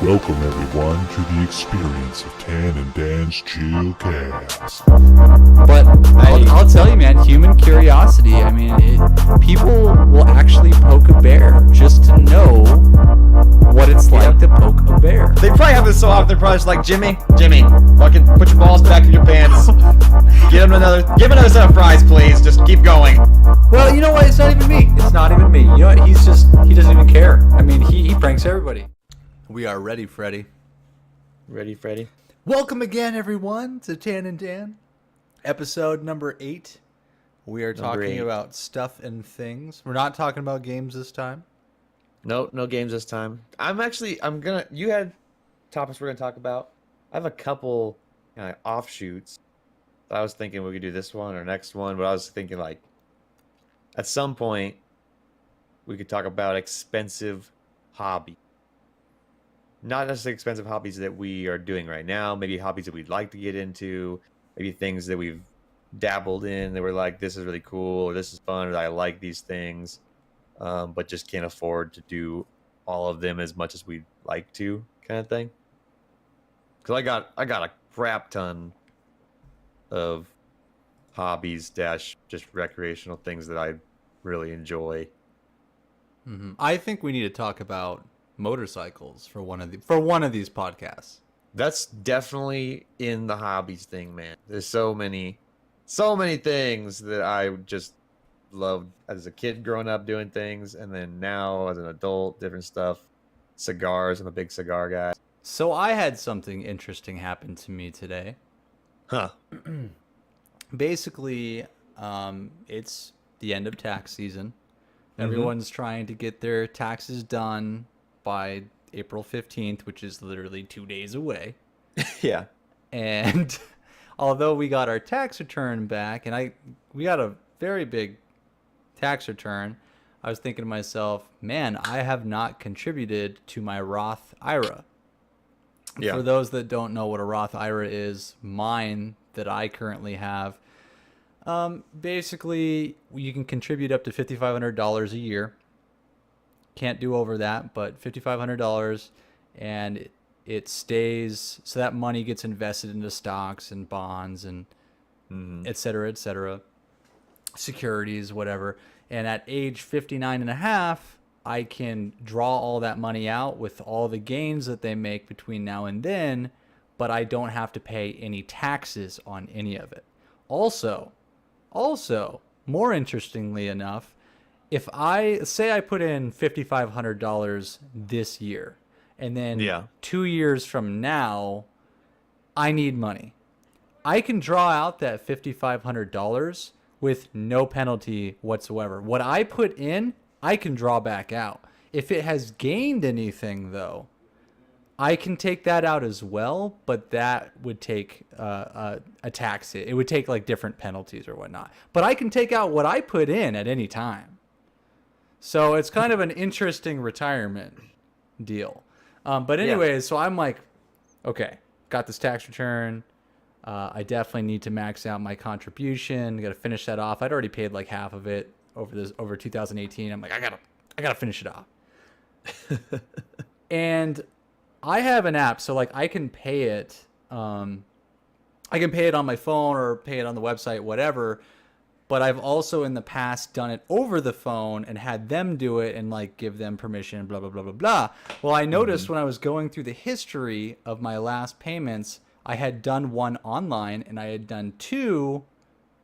Welcome everyone to the experience of Tan&Dan's Chillcast. But I'll tell you, man, human curiosity. I mean, people will actually poke a bear just to know what it's like to poke a bear. They probably have this so often. They're probably just like, Jimmy, fucking put your balls back in your pants. Give him another set of fries, please. Just keep going. Well, you know what? It's not even me. It's not even me. You know what? He doesn't even care. I mean, he pranks everybody. We are ready, Freddy. Ready, Freddy? Welcome again, everyone, to Tan&Dan, episode number 8. We are talking about stuff and things. We're not talking about games this time. No games this time. You had topics we're gonna talk about. I have a couple offshoots. I was thinking we could do this one or next one, but I was thinking like at some point we could talk about expensive hobby. Not necessarily expensive hobbies that we are doing right now, maybe hobbies that we'd like to get into, maybe things that we've dabbled in that we're like, this is really cool, or this is fun, or I like these things, but just can't afford to do all of them as much as we'd like to, kind of thing. Because I got a crap ton of hobbies - just recreational things that I really enjoy. Mm-hmm. I think we need to talk about motorcycles for one of these podcasts. That's definitely in the hobbies thing, man. There's so many things that I just loved as a kid growing up doing things, and then now as an adult, different stuff. Cigars, I'm a big cigar guy. So I had something interesting happen to me today. Huh. Basically, it's the end of tax season. Everyone's trying to get their taxes done by April 15th, which is literally 2 days away. Yeah. And although we got our tax return back, and we got a very big tax return, I was thinking to myself, man, I have not contributed to my Roth IRA. Yeah. For those that don't know what a Roth IRA is, mine that I currently have, basically you can contribute up to $5,500 a year. Can't do over that, but $5,500, and it stays, so that money gets invested into stocks and bonds and et cetera, securities, whatever. And at age 59 and a half, I can draw all that money out with all the gains that they make between now and then, but I don't have to pay any taxes on any of it. Also, more interestingly enough, if I put in $5,500 this year, and then 2 years from now, I need money, I can draw out that $5,500 with no penalty whatsoever. What I put in, I can draw back out. If it has gained anything, though, I can take that out as well, but that would take a tax hit. It would take like different penalties or whatnot. But I can take out what I put in at any time. So it's kind of an interesting retirement deal. But anyways, So I'm like, okay, got this tax return. I definitely need to max out my contribution. Got to finish that off. I'd already paid like half of it over 2018. I'm like, I gotta finish it off. And I have an app, so like I can pay it. I can pay it on my phone or pay it on the website, whatever. But I've also in the past done it over the phone and had them do it and like give them permission, blah, blah, blah, blah, blah. Well, I noticed when I was going through the history of my last payments, I had done one online and I had done 2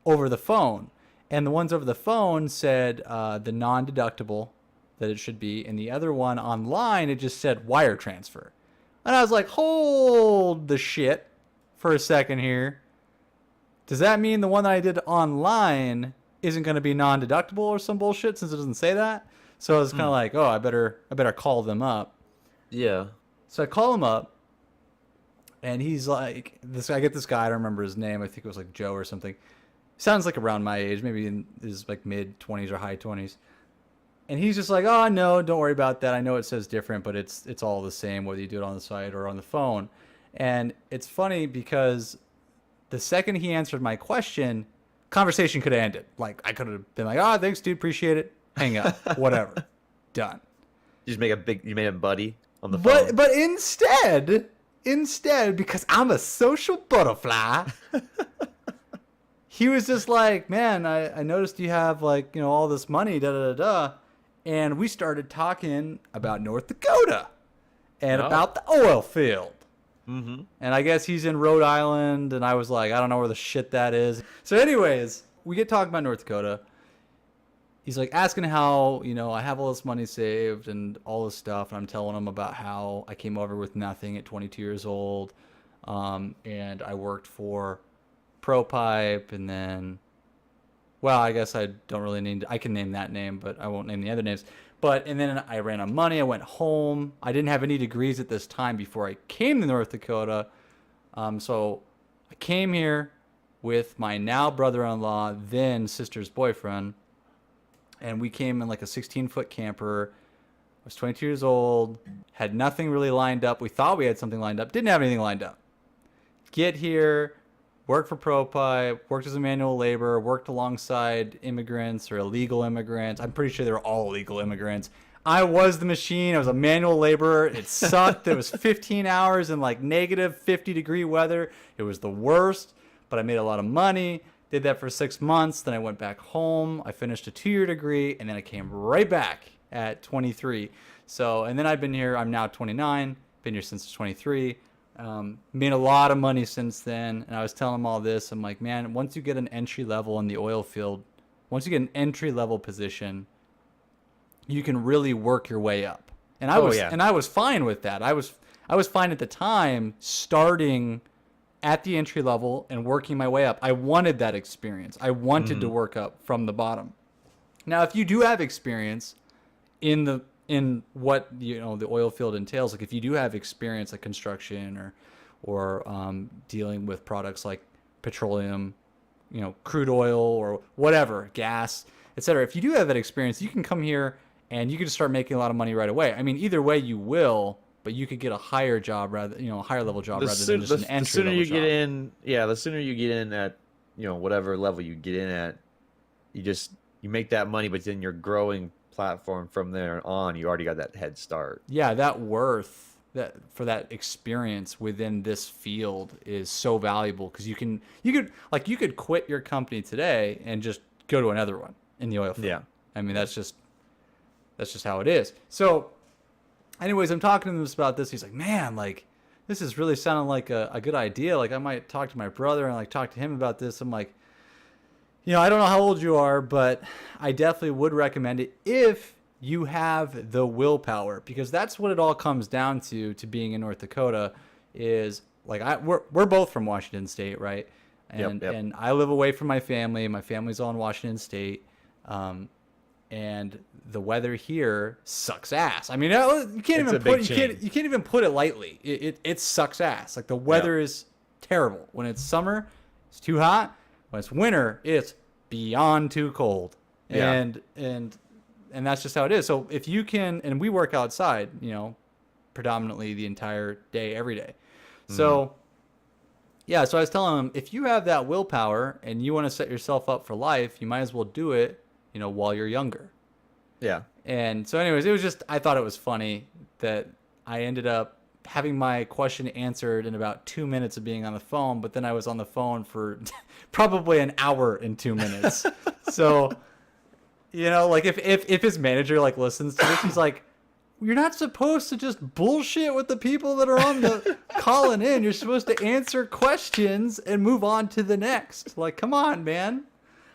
over the phone. And the ones over the phone said the non-deductible that it should be. And the other one online, it just said wire transfer. And I was like, hold the shit for a second here. Does that mean the one that I did online isn't going to be non-deductible or some bullshit since it doesn't say that? So I was kind of like, oh, I better call them up. Yeah. So I call him up, and he's like, I get this guy, I don't remember his name. I think it was like Joe or something. Sounds like around my age, maybe in his like mid-20s or high 20s. And he's just like, oh, no, don't worry about that. I know it says different, but it's all the same whether you do it on the site or on the phone. And it's funny because the second he answered my question, conversation could have ended. Like, I could have been like, oh, thanks, dude, appreciate it. Hang up, whatever. Done. You made a buddy on the phone. But instead, because I'm a social butterfly, he was just like, man, I noticed you have like, all this money, da da da da. And we started talking about North Dakota and about the oil field. Mm-hmm. And I guess he's in Rhode Island, and I was like, I don't know where the shit that is. So anyways, we get talking about North Dakota. He's like asking how, I have all this money saved and all this stuff. And I'm telling him about how I came over with nothing at 22 years old. And I worked for ProPipe, and then, well, I guess I don't really I can name that name, but I won't name the other names. And then I ran out of money. I went home. I didn't have any degrees at this time before I came to North Dakota. So I came here with my now brother-in-law, then sister's boyfriend. And we came in like a 16-foot camper. I was 22 years old. Had nothing really lined up. We thought we had something lined up. Didn't have anything lined up. Get here. Worked for ProPipe, worked as a manual laborer, worked alongside immigrants or illegal immigrants. I'm pretty sure they were all illegal immigrants. I was the machine. I was a manual laborer. It sucked. It was 15 hours in like negative 50-degree weather. It was the worst, but I made a lot of money. Did that for 6 months. Then I went back home. I finished a 2-year degree, and then I came right back at 23. And then I've been here. I'm now 29. Been here since 23. Made a lot of money since then, and I was telling him all this. I'm like, man, once you get an entry level in the oil field, once you get an entry level position, you can really work your way up. And I was fine with that. I was fine at the time starting at the entry level and working my way up. I wanted that experience. I wanted to work up from the bottom. Now, if you do have experience in what the oil field entails, like if you do have experience at construction or dealing with products like petroleum, crude oil or whatever, gas, etc. If you do have that experience, you can come here and you can start making a lot of money right away. I mean, either way you will, but you could get a higher job a higher level job rather than just an entry level job. The sooner you get in, the sooner you get in at, whatever level you get in at, you make that money, but then you're growing platform from there on. You already got that head start. Yeah, that worth for that experience within this field is so valuable because you could quit your company today and just go to another one in the oil field. Yeah, I mean that's just how it is. So, anyways, I'm talking to him about this. He's like, man, like this is really sounding like a good idea. Like I might talk to my brother and like talk to him about this. I'm like, I don't know how old you are, but I definitely would recommend it if you have the willpower, because that's what it all comes down to being in North Dakota is like we're both from Washington State, right? And Yep. and I live away from my family. My family's all in Washington State. And the weather here sucks ass. I mean, you can't even put it lightly. It sucks ass. Like the weather is terrible. When it's summer, it's too hot. When it's winter, it's beyond too cold. Yeah. And that's just how it is. So if you can, and we work outside, predominantly the entire day, every day. So yeah, so I was telling him, if you have that willpower and you want to set yourself up for life, you might as well do it, while you're younger. Yeah. And so anyways, I thought it was funny that I ended up having my question answered in about 2 minutes of being on the phone, but then I was on the phone for probably an hour and 2 minutes. So, like if his manager like listens to this, he's like, you're not supposed to just bullshit with the people that are on the calling in. You're supposed to answer questions and move on to the next. Like, come on, man.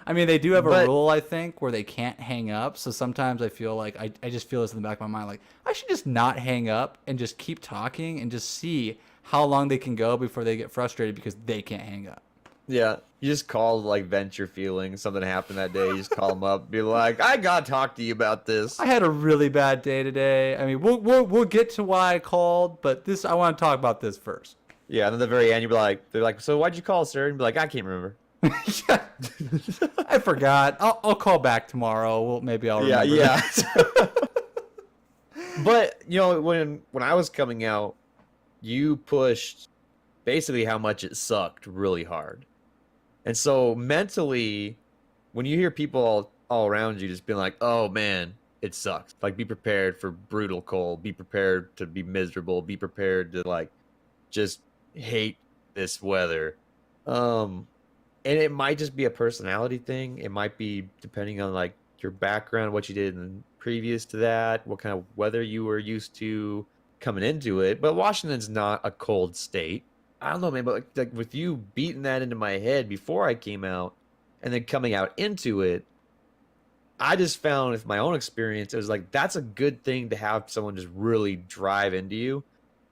I mean, they do have a rule, I think, where they can't hang up. So sometimes I feel like I just feel this in the back of my mind, like I should just not hang up and just keep talking and just see how long they can go before they get frustrated because they can't hang up. Yeah, you just call, like, vent your feelings. Something happened that day. You just call them up, be like, I gotta talk to you about this. I had a really bad day today. I mean, we'll get to why I called, but I want to talk about this first. Yeah, and then at the very end, they're like, so why'd you call, sir? And be like, I can't remember. Yeah, I forgot. I'll call back tomorrow. Maybe I'll remember. Yeah. But when I was coming out, you pushed basically how much it sucked really hard, and so mentally, when you hear people all around you just being like, "Oh man, it sucks. Like, be prepared for brutal cold. Be prepared to be miserable. Be prepared to like just hate this weather. And it might just be a personality thing. It might be depending on like your background, what you did in previous to that, what kind of weather you were used to coming into it. But Washington's not a cold state. I don't know, man, but like with you beating that into my head before I came out and then coming out into it, I just found with my own experience, it was like that's a good thing to have someone just really drive into you,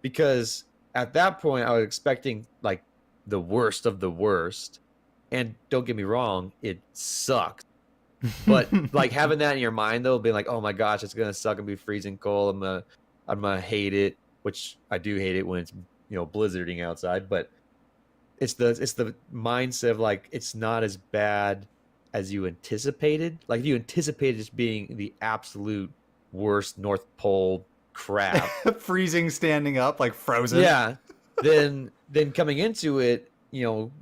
because at that point I was expecting like the worst of the worst. And don't get me wrong, it sucks. But like having that in your mind though, being like, oh my gosh, it's gonna suck and be freezing cold. I'm gonna hate it, which I do hate it when it's blizzarding outside. But it's the mindset of like it's not as bad as you anticipated. Like you anticipated just being the absolute worst North Pole crap. Freezing, standing up, like frozen. Yeah. Then coming into it,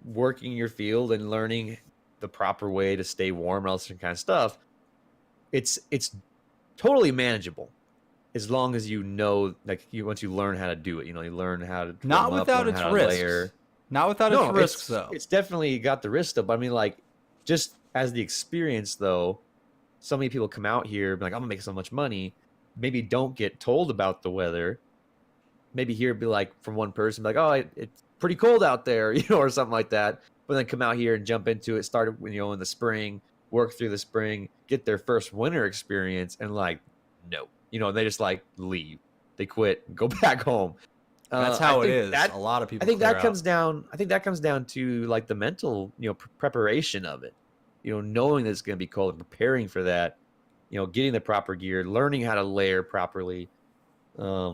working your field and learning the proper way to stay warm and all this kind of stuff, it's totally manageable as long as once you learn how to do it. You learn how to Not without its risks. Not without its risks, though. It's definitely got the risk stuff. But I mean, like, just as the experience, though, so many people come out here and be like, I'm gonna make so much money. Maybe don't get told about the weather. Maybe hear it be like from one person, be like, oh, it's pretty cold out there, or something like that. But then come out here and jump into it, start in the spring, work through the spring, get their first winter experience, and like, no, they just like leave, they quit, go back home. That's how it is. A lot of people. I think that comes down. I think that comes down to like the mental, preparation of it. Knowing that it's going to be cold, and preparing for that. Getting the proper gear, learning how to layer properly. I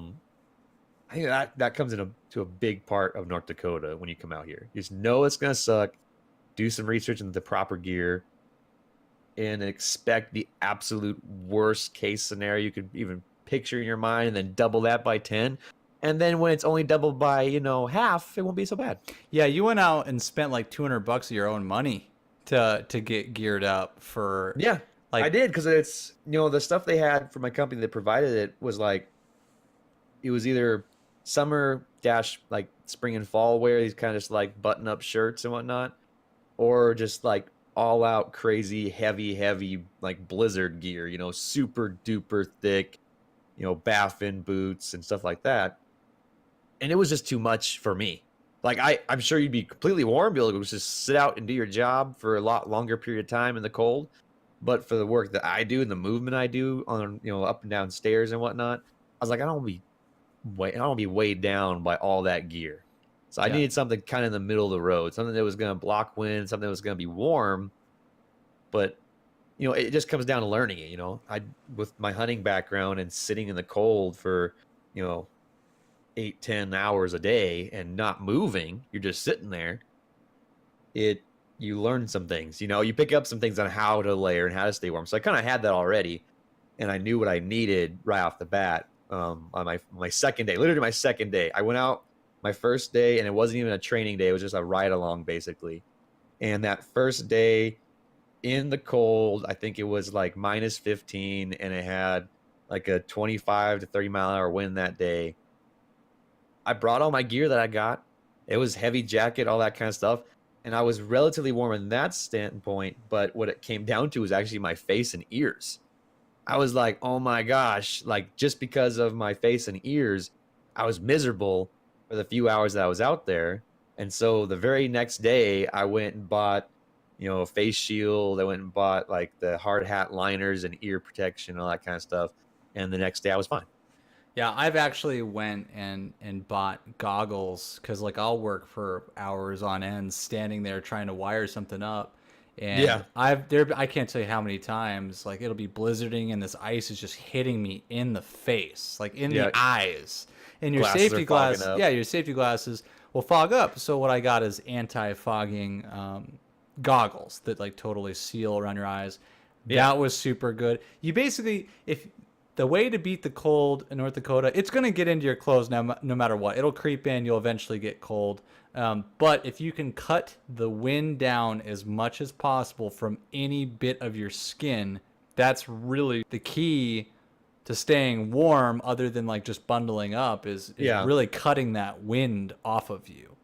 think that comes to a big part of North Dakota when you come out here. You just know it's going to suck. Do some research into the proper gear, and expect the absolute worst case scenario you could even picture in your mind, and then double that by 10. And then when it's only doubled by, half, it won't be so bad. Yeah, you went out and spent like $200 of your own money to get geared up for. Yeah, I did, because it's, the stuff they had for my company that provided it was like, it was either summer dash like spring and fall wear, these kind of just like button up shirts and whatnot, or just like all out crazy heavy like blizzard gear, super duper thick, baffin boots and stuff like that. And it was just too much for me. Like I'm sure you'd be completely warm, be able to just sit out and do your job for a lot longer period of time in the cold. But for the work that I do and the movement I do on up and down stairs and whatnot, I was like, I don't want to be weighed down by all that gear. So I needed something kind of in the middle of the road, something that was going to block wind, something that was going to be warm. But it just comes down to learning it. I, with my hunting background and sitting in the cold for 8-10 hours a day and not moving, you're just sitting there. You learn some things. You pick up some things on how to layer and how to stay warm. So I kind of had that already, and I knew what I needed right off the bat. On my second day, literally my second day, I went out my first day, and it wasn't even a training day. It was just a ride along, basically. And that first day in the cold, I think it was like minus 15, and it had like a 25 to 30 mile an hour wind that day. I brought all my gear that I got. It was heavy jacket, all that kind of stuff. And I was relatively warm in that standpoint. But what it came down to was actually my face and ears. I was like, oh my gosh, like just because of my face and ears, I was miserable for the few hours that I was out there. And so the very next day, I went and bought, a face shield. I went and bought like the hard hat liners and ear protection, all that kind of stuff. And the next day I was fine. Yeah, I've actually went and bought goggles, because like I'll work for hours on end standing there trying to wire something up. And yeah, I can't tell you how many times like it'll be blizzarding and this ice is just hitting me in the face, like in the eyes. And your safety glasses will fog up. So what I got is anti-fogging goggles that like totally seal around your eyes. Yeah. That was super good. You basically, if the way to beat the cold in North Dakota, it's going to get into your clothes now, no matter what. It'll creep in. You'll eventually get cold. But if you can cut the wind down as much as possible from any bit of your skin, that's really the key to staying warm, other than like just bundling up, is Yeah. really cutting that wind off of you.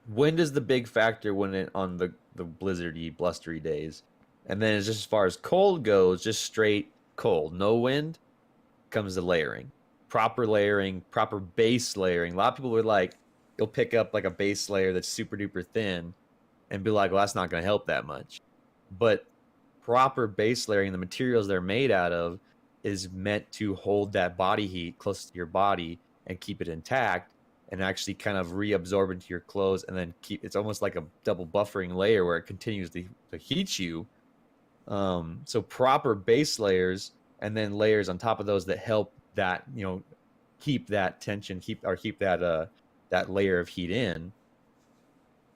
Wind is the big factor when on the blizzardy, blustery days. And then it's just as far as cold goes, just straight cold. No wind comes to layering. Proper layering, proper base layering. A lot of people are like, you'll pick up like a base layer that's super duper thin and be like, well, that's not going to help that much. But proper base layering, the materials they're made out of, is meant to hold that body heat close to your body and keep it intact, and actually kind of reabsorb into your clothes, and then it's almost like a double buffering layer where it continues to heat you. So proper base layers, and then layers on top of those that help that, keep that tension, keep that layer of heat in,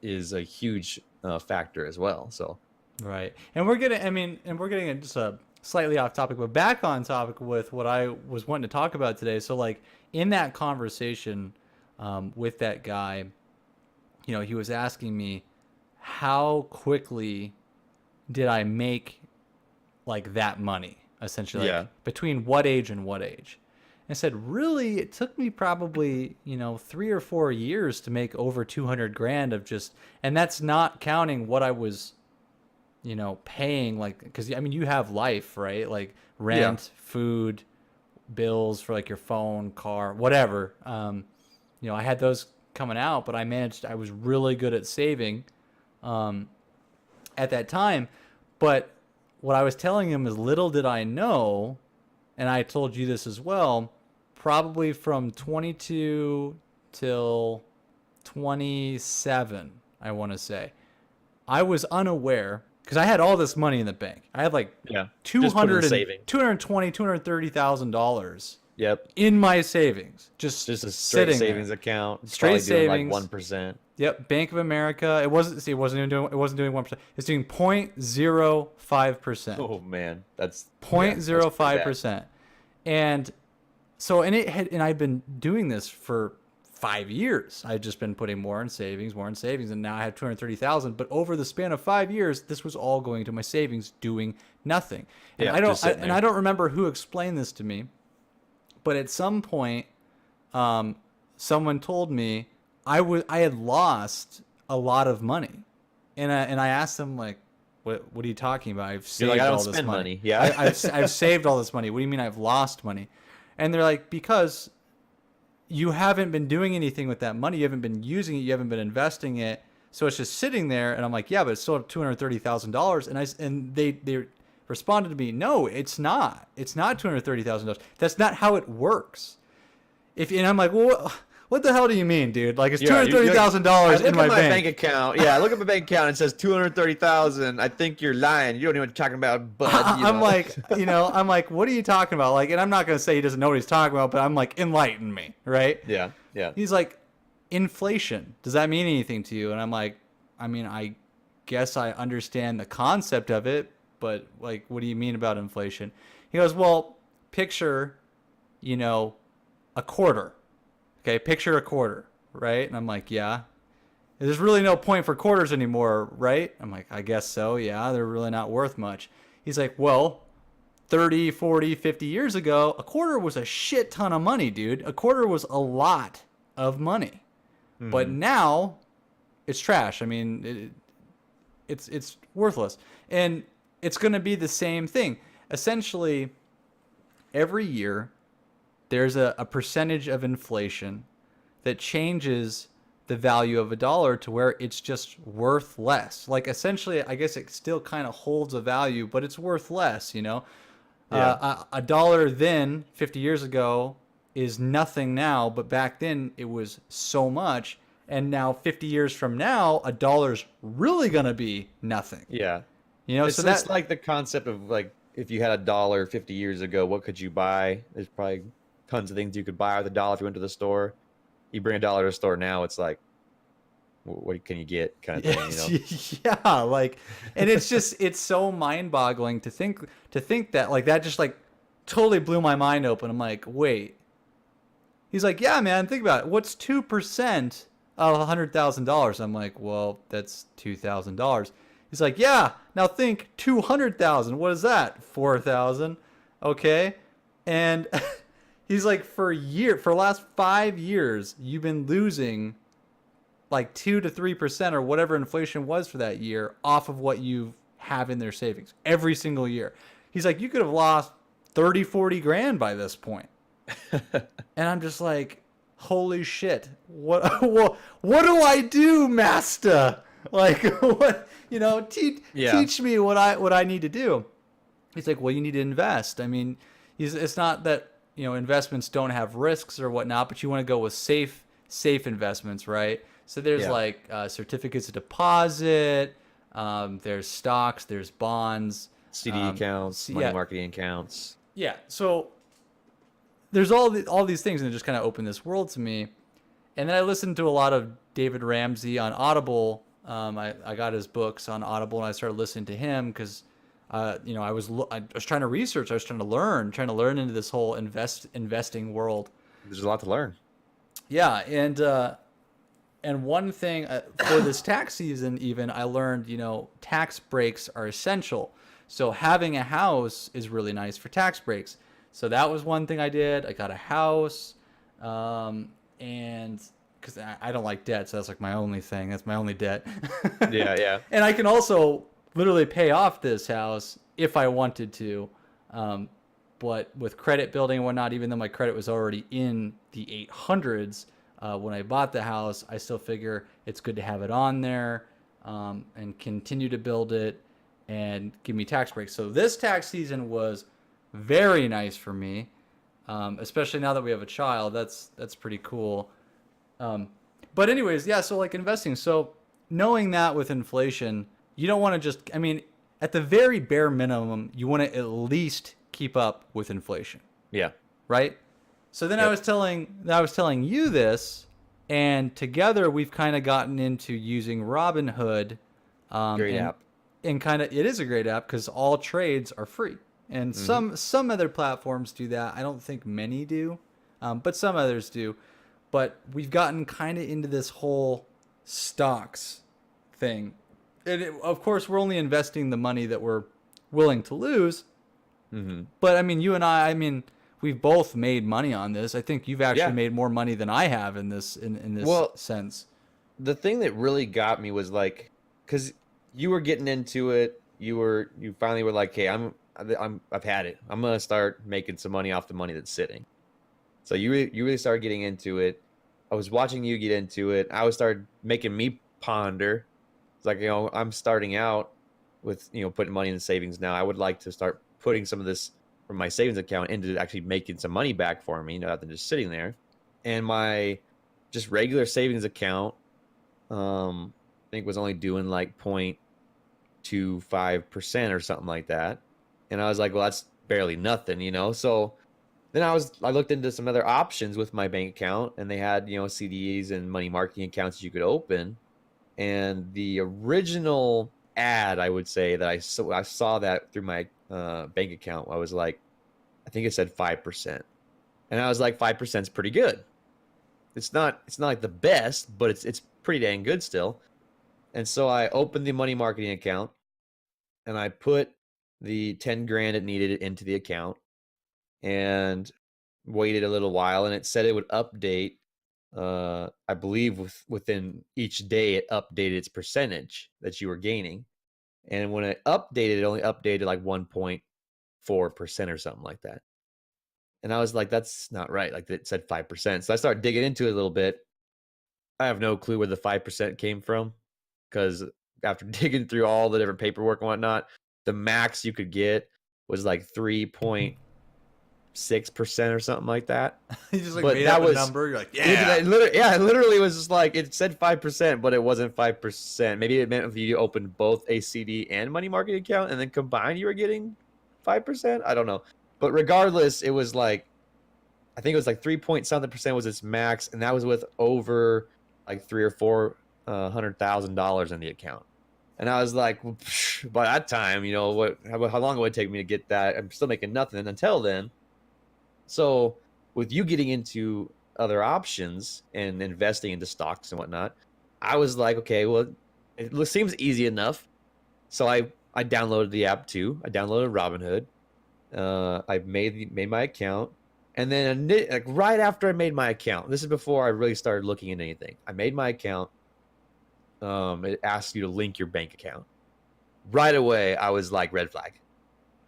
is a huge factor as well. So Right. And we're getting just a slightly off topic, but back on topic with what I was wanting to talk about today. So like in that conversation with that guy, he was asking me, how quickly did I make like that money, essentially? Yeah. Like, between what age and what age? And I said, really, it took me probably, 3 or 4 years to make over 200 grand of just, and that's not counting what I was, paying, like, because you have life, right? Like rent, food, bills for like your phone, car, whatever. I had those coming out, but I was really good at saving at that time. But what I was telling him is, little did I know, and I told you this as well, probably from 22 till 27, I want to say, I was unaware, because I had all this money in the bank. I had like $220,000-$230,000 yep, in my savings, just a straight sitting savings there. account, Straight savings, like 1%. Yep, Bank of America. It wasn't even doing 1%. It's doing 0.05%. Oh man, that's 0.05%. And so, and I've been doing this for 5 years. I've just been putting more in savings, and now I have 230,000. But over the span of 5 years, this was all going to my savings, doing nothing. And I don't remember who explained this to me, but at some point, someone told me I had lost a lot of money, and I asked them, like, what are you talking about? I've saved I don't all this spend money. money. Yeah, I've saved all this money. What do you mean I've lost money? And they're like, because you haven't been doing anything with that money. You haven't been using it. You haven't been investing it. So it's just sitting there. And I'm like, yeah, but it's still $230,000. And they responded to me, no, it's not. It's not $230,000. That's not how it works. And I'm like, well, what the hell do you mean, dude? Like, it's $230,000 in my bank account. Yeah, I look at my bank account and it says 230,000. I think you're lying. You don't know what you're talking about, bud. I'm like, what are you talking about? Like, and I'm not going to say he doesn't know what he's talking about, but I'm like, enlighten me, right? Yeah. He's like, inflation. Does that mean anything to you? And I'm like, I guess I understand the concept of it, but like, what do you mean about inflation? He goes, well, picture, a quarter. Okay, picture a quarter, right? And I'm like, yeah. There's really no point for quarters anymore, right? I'm like, I guess so, yeah. They're really not worth much. He's like, well, 30, 40, 50 years ago, a quarter was a shit ton of money, dude. A quarter was a lot of money. Mm-hmm. But now, it's trash. It's worthless. And it's going to be the same thing. Essentially, every year, there's a percentage of inflation that changes the value of a dollar to where it's just worth less. Like, essentially, I guess it still kind of holds a value, but it's worth less, Yeah. A dollar then, 50 years ago, is nothing now, but back then it was so much. And now, 50 years from now, a dollar's really going to be nothing. Yeah. So that's like the concept of, like, if you had a dollar 50 years ago, what could you buy? There's probably tons of things you could buy with a dollar if you went to the store. You bring a dollar to the store now, it's like, what can you get, kind of thing, Yeah, like, and it's just, it's so mind-boggling to think that, like, that just, like, totally blew my mind open. I'm like, wait. He's like, yeah, man, think about it. What's 2% of $100,000? I'm like, well, that's $2,000. He's like, yeah, now think 200,000. What is that? 4,000. Okay. And he's like, for the last 5 years, you've been losing like 2 to 3% or whatever inflation was for that year off of what you have in their savings every single year. He's like, you could have lost 30, 40 grand by this point. And I'm just like, holy shit. What do I do, master? Like, what, teach me what I need to do. He's like, well, you need to invest. I mean, it's not that, investments don't have risks or whatnot, but you want to go with safe investments, right? So there's certificates of deposit, there's stocks, there's bonds, CD accounts, money marketing accounts. Yeah. So there's all these things, and it just kind of opened this world to me. And then I listened to a lot of David Ramsey on Audible. I got his books on Audible, and I started listening to him because, I was trying to research, I was trying to learn into this whole investing world. There's a lot to learn. Yeah, and one thing for this tax season, even I learned, tax breaks are essential. So having a house is really nice for tax breaks. So that was one thing I did. I got a house, and because I don't like debt, so that's like my only thing. That's my only debt. Yeah. And I can also literally pay off this house if I wanted to. But with credit building and whatnot, even though my credit was already in the 800s when I bought the house, I still figure it's good to have it on there and continue to build it and give me tax breaks. So this tax season was very nice for me, especially now that we have a child. That's pretty cool. But anyways, yeah, so like investing. So knowing that with inflation, you don't want to just, at the very bare minimum, you want to at least keep up with inflation. Yeah. Right? So then I was telling you this, and together we've kind of gotten into using Robinhood. Great app. And it is a great app because all trades are free. And some other platforms do that. I don't think many do, but some others do. But we've gotten kind of into this whole stocks thing. And of course, we're only investing the money that we're willing to lose. Mm-hmm. But you and I, we've both made money on this. I think you've actually made more money than I have in this sense. The thing that really got me was like, because you were getting into it, you finally were like, hey, I've had it. I'm gonna start making some money off the money that's sitting. So you really started getting into it. I was watching you get into it. I started making me ponder. It's like, I'm starting out with, putting money in savings now. I would like to start putting some of this from my savings account into actually making some money back for me, rather than just sitting there. And my just regular savings account, I think was only doing like 0.25% or something like that. And I was like, well, that's barely nothing, So then I looked into some other options with my bank account, and they had, CDs and money marketing accounts you could open. And the original ad, I would say that I saw that through my bank account. I was like, I think it said 5%, and I was like, 5% is pretty good. It's not like the best, but it's pretty dang good still. And so I opened the money marketing account, and I put the 10 grand it needed into the account, and waited a little while, and it said it would update. I believe within each day it updated its percentage that you were gaining. And when it updated, it only updated like 1.4% or something like that. And I was like, that's not right. Like, it said 5%. So I started digging into it a little bit. I have no clue where the 5% came from, because after digging through all the different paperwork and whatnot, the max you could get was like 3.6% or something like that. You just made up a number. You're like, it literally was just like, it said 5%, but it wasn't 5%. Maybe it meant if you opened both a CD and money market account and then combined, you were getting 5%. I don't know. But regardless, it was like, I think it was like 3 point something percent was its max, and that was with over like $300,000 or $400,000 in the account. And I was like, well, by that time, how long it would take me to get that? I'm still making nothing until then. So with you getting into other options and investing into stocks and whatnot, I was like, okay, well, it seems easy enough. So I downloaded the app too. I downloaded Robinhood. I made my account, and then like right after I made my account, this is before I really started looking into anything. I made my account. It asks you to link your bank account. Right away, I was like, red flag.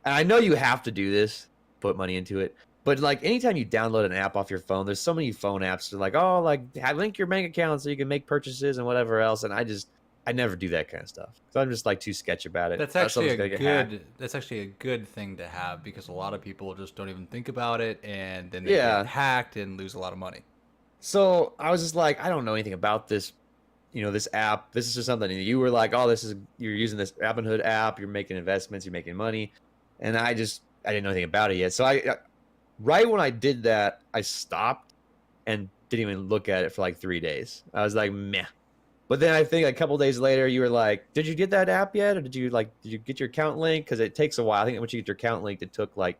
And I know you have to do this, put money into it. But like anytime you download an app off your phone, there's so many phone apps that are like, oh, like link your bank account so you can make purchases and whatever else. And I never do that kind of stuff. So I'm just like too sketch about it. That's actually that's actually a good thing to have, because a lot of people just don't even think about it, and then they get hacked and lose a lot of money. So I was just like, I don't know anything about this, this app. This is just something. And you were like, oh, you're using this Robinhood app. You're making investments. You're making money. And I didn't know anything about it yet. So right when I did that, I stopped and didn't even look at it for like 3 days. I was like, meh. But then I think a couple days later, you were like, did you get that app yet? Or did you get your account linked? Because it takes a while. I think once you get your account linked, it took like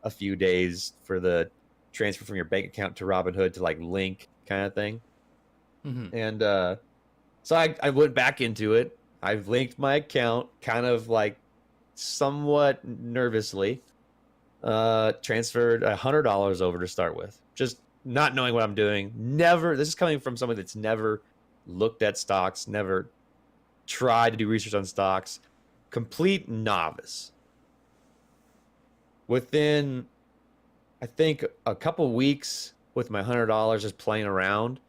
a few days for the transfer from your bank account to Robinhood to like link kind of thing. Mm-hmm. And so I went back into it. I've linked my account kind of like somewhat nervously. Transferred $100 over to start with, just not knowing what I'm doing. This is coming from somebody that's never looked at stocks, never tried to do research on stocks, complete novice. Within, I think, a couple weeks with my $100 just playing around,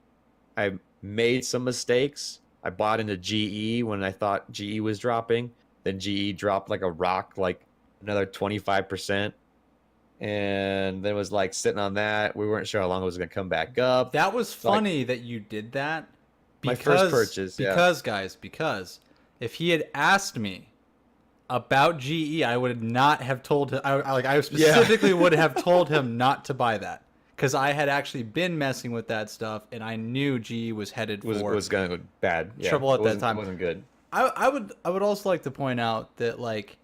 I made some mistakes. I bought into GE when I thought GE was dropping. Then GE dropped like a rock, like another 25%. And then was like sitting on that. We weren't sure how long it was going to come back up. That was funny that you did that. My first purchase, because if he had asked me about GE, I would not have told him. I specifically would have told him not to buy that, because I had actually been messing with that stuff, and I knew GE was headed for was going to go bad. Yeah, trouble at that time. It wasn't good. I would also like to point out that like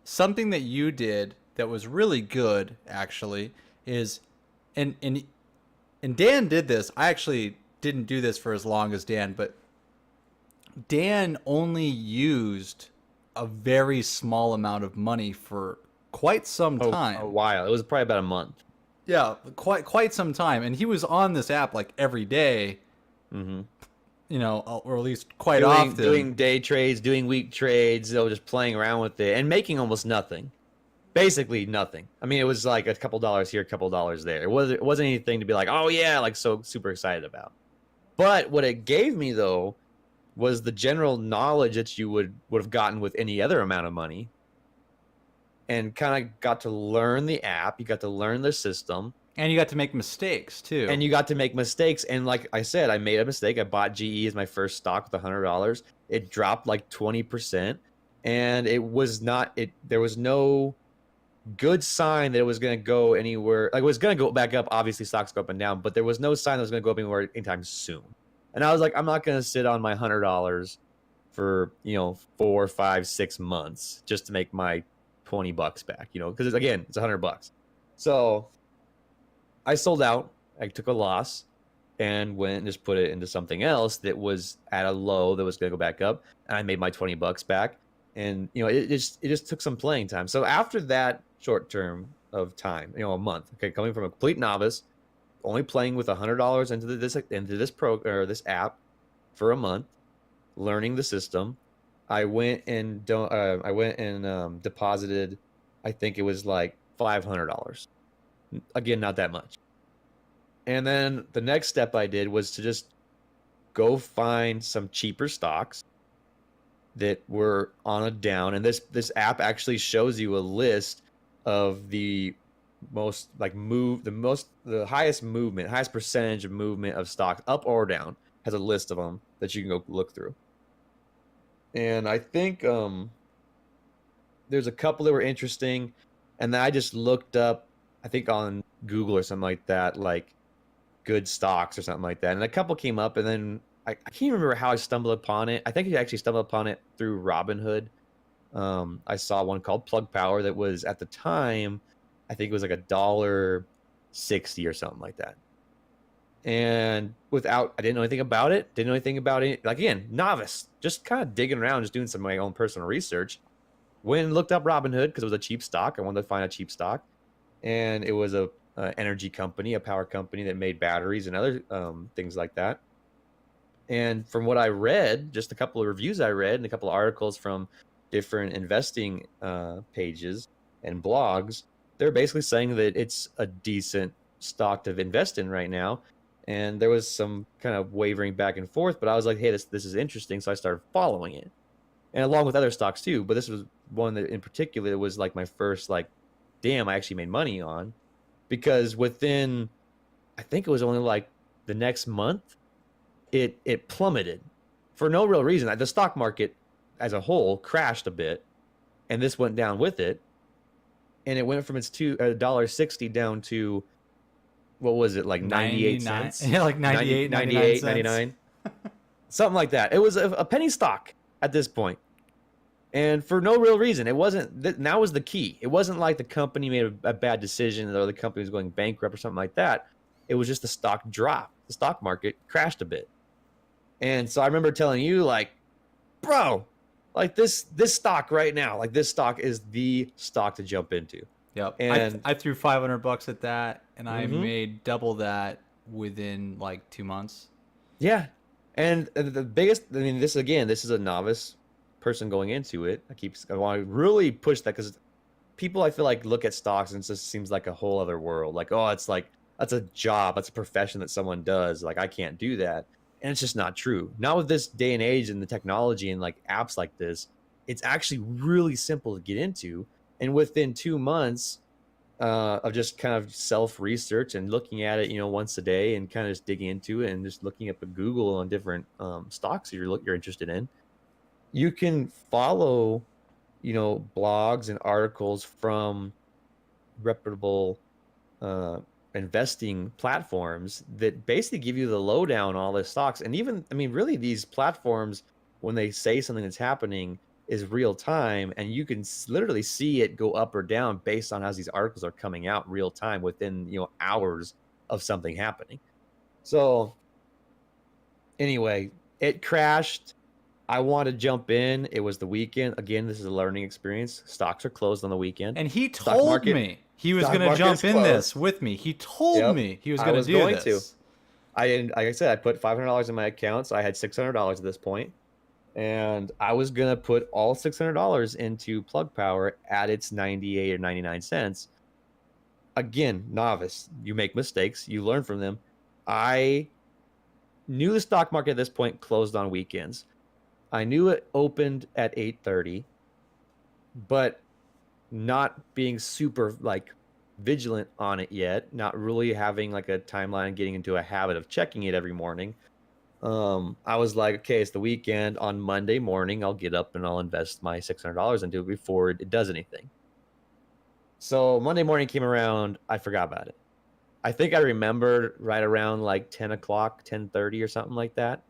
something that you did that was really good actually is, and Dan did this. I actually didn't do this for as long as Dan, but Dan only used a very small amount of money for quite some time. A while. It was probably about a month. Yeah, quite some time, and he was on this app like every day. Mm-hmm. Or at least quite often. Doing day trades, doing week trades, just playing around with it and making almost nothing. Basically nothing. I mean, it was like a couple dollars here, a couple dollars there. It wasn't anything to be like, oh yeah, like so super excited about. But what it gave me though was the general knowledge that you would have gotten with any other amount of money, and kind of got to learn the app. You got to learn the system. And you got to make mistakes too. And like I said, I made a mistake. I bought GE as my first stock with $100. It dropped like 20%, and there was no good sign that it was going to go anywhere. Like, it was going to go back up. Obviously, stocks go up and down, but there was no sign that it was going to go up anywhere anytime soon. And I was like, I'm not going to sit on my $100 for 4, 5, 6 months just to make my $20 back. Because again, it's $100. So I sold out. I took a loss and went and just put it into something else that was at a low that was going to go back up, and I made my $20 back. And it just took some playing time. So after that short term of time, a month, okay, coming from a complete novice, only playing with $100 into this app for a month, learning the system, I went and deposited, I think it was like $500. Again, not that much. And then the next step I did was to just go find some cheaper stocks that were on a down. And this app actually shows you a list of the most the highest percentage of movement of stocks up or down. Has a list of them that you can go look through. And I think there's a couple that were interesting, and then I just looked up, I think on Google or something like that, like good stocks or something like that, and a couple came up, and then I can't remember how I stumbled upon it. I think I actually stumbled upon it through Robinhood. I saw one called Plug Power that was, at the time, I think it was like $1.60 or something like that. And I didn't know anything about it. Didn't know anything about it. Like, again, novice, just kind of digging around, just doing some of my own personal research. Went and looked up Robinhood because it was a cheap stock. I wanted to find a cheap stock, and it was a energy company, a power company that made batteries and other things like that. And from what I read, just a couple of reviews I read and a couple of articles from different investing pages and blogs, they're basically saying that it's a decent stock to invest in right now. And there was some kind of wavering back and forth, but I was like, hey, this is interesting. So I started following it, and along with other stocks too. But this was one that in particular was like my first, like, damn, I actually made money on, because within, I think it was only like the next month, it plummeted for no real reason. The stock market as a whole crashed a bit, and this went down with it, and it went from its $1.60 down to, what was it, like 98 cents? Yeah, like 98, 99, something like that. It was a penny stock at this point, and for no real reason. It wasn't now was the key. It wasn't like the company made a bad decision or the company was going bankrupt or something like that. It was just the stock dropped. The stock market crashed a bit. And so I remember telling you, like, bro, like this stock right now, like this stock is the stock to jump into. Yep. And I threw $500 at that, and I made double that within like 2 months. Yeah. And the biggest, I mean, this is a novice person going into it. I want to really push that, because people, I feel like, look at stocks and it just seems like a whole other world. Like, oh, it's like, that's a job, that's a profession that someone does. Like, I can't do that. And it's just not true. Not with this day and age and the technology and like apps like this. It's actually really simple to get into. And within 2 months of just kind of self-research and looking at it, once a day, and kind of just digging into it and just looking up at Google on different stocks you're interested in, you can follow, blogs and articles from reputable investing platforms that basically give you the lowdown on all the stocks. And even, I mean, really, these platforms, when they say something that's happening, is real time, and you can literally see it go up or down based on how these articles are coming out real time within hours of something happening. So anyway, it crashed. I wanted to jump in. It was the weekend. Again, this is a learning experience. Stocks are closed on the weekend. And he told me he was going to jump in this with me. He told me he was going to do this. Like I said, I put $500 in my account, so I had $600 at this point. And I was going to put all $600 into Plug Power at its 98 or 99 cents. Again, novice. You make mistakes. You learn from them. I knew the stock market at this point closed on weekends. I knew it opened at 8:30, but not being super like vigilant on it yet, not really having like a timeline, getting into a habit of checking it every morning. I was like, okay, it's the weekend. On Monday morning, I'll get up and I'll invest my $600 into it before it does anything. So Monday morning came around, I forgot about it. I think I remembered right around like 10 o'clock, 10:30 or something like that.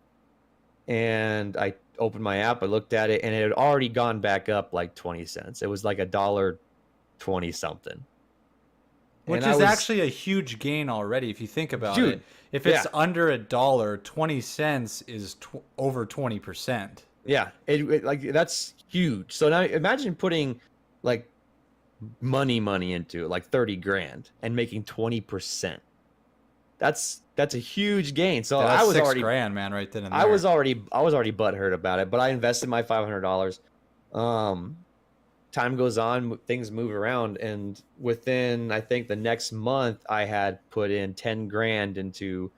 And I opened my app, I looked at it, and it had already gone back up like 20 cents. It was like $1.20 something. Which is actually a huge gain already if you think about it. If it's under $1, 20 cents is over 20%. Yeah, like that's huge. So now imagine putting like money into it, like 30 grand, and making 20%. That's a huge gain. So that's I was $6 grand, man, right then and there. I was already butthurt about it, but I invested my $500. Time goes on, things move around, and within, I think, the next month, I had put in 10 grand into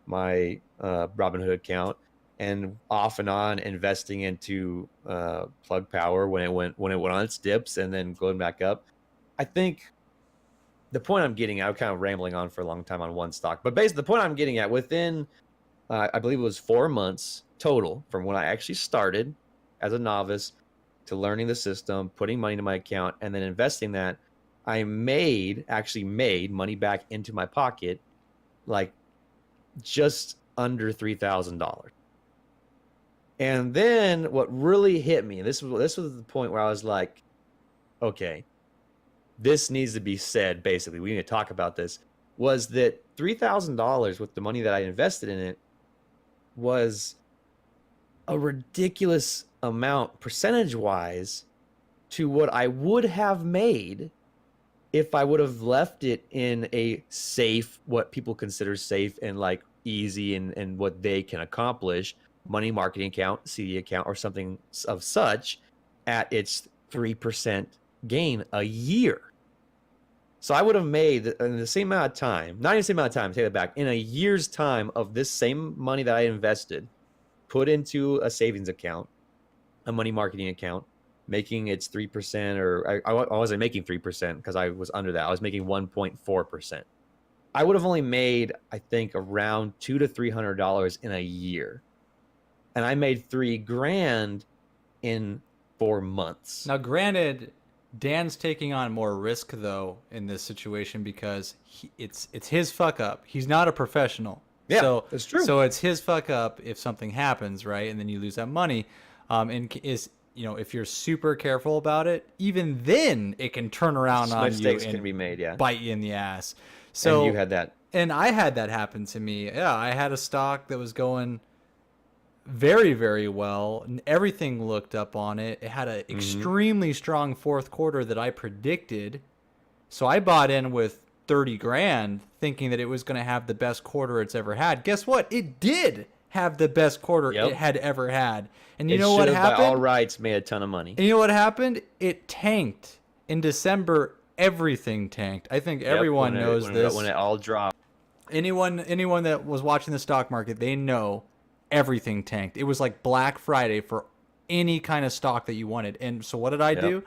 my Robinhood account, and off and on investing into Plug Power when it went on its dips and then going back up. I think the point I'm getting at, I'm kind of rambling on for a long time on one stock, but basically the point I'm getting at, within I believe it was 4 months total from when I actually started as a novice to learning the system, putting money into my account, and then investing that, I actually made money back into my pocket, like just under $3,000. And then what really hit me, and this was the point where I was like, okay, this needs to be said. Basically, we need to talk about this. was that $3,000 with the money that I invested in it was a ridiculous amount percentage wise to what I would have made if I would have left it in a safe, what people consider safe and like easy and what they can accomplish, money marketing account, CD account, or something of such at its 3% gain a year. So I would have made in the same amount of time, not in the same amount of time, take it back, in a year's time of this same money that I invested, put into a savings account, a money marketing account, making its 3%, or I wasn't making 3% because I was under that. I was making 1.4%. I would have only made, I think, around $200 to $300 in a year. And I made $3,000 in 4 months. Now, granted, Dan's taking on more risk though in this situation because it's his fuck up. He's not a professional. Yeah, so that's true. So it's his fuck up if something happens, right? And then you lose that money. And if you're super careful about it, even then it can turn around on you Mistakes and can be made, yeah. bite you in the ass. So and you had that. And I had that happen to me. Yeah, I had a stock that was going very, very well, and everything looked up on it. It had an extremely strong fourth quarter that I predicted. So I bought in with $30,000 thinking that it was going to have the best quarter it's ever had. Guess what? It did have the best quarter it had ever had. And you know what happened? By all rights, made a ton of money. And you know what happened? It tanked. In December, everything tanked. I think everyone knows this. When it all dropped. Anyone that was watching the stock market, they know everything tanked. It was like Black Friday for any kind of stock that you wanted. And so what did I do?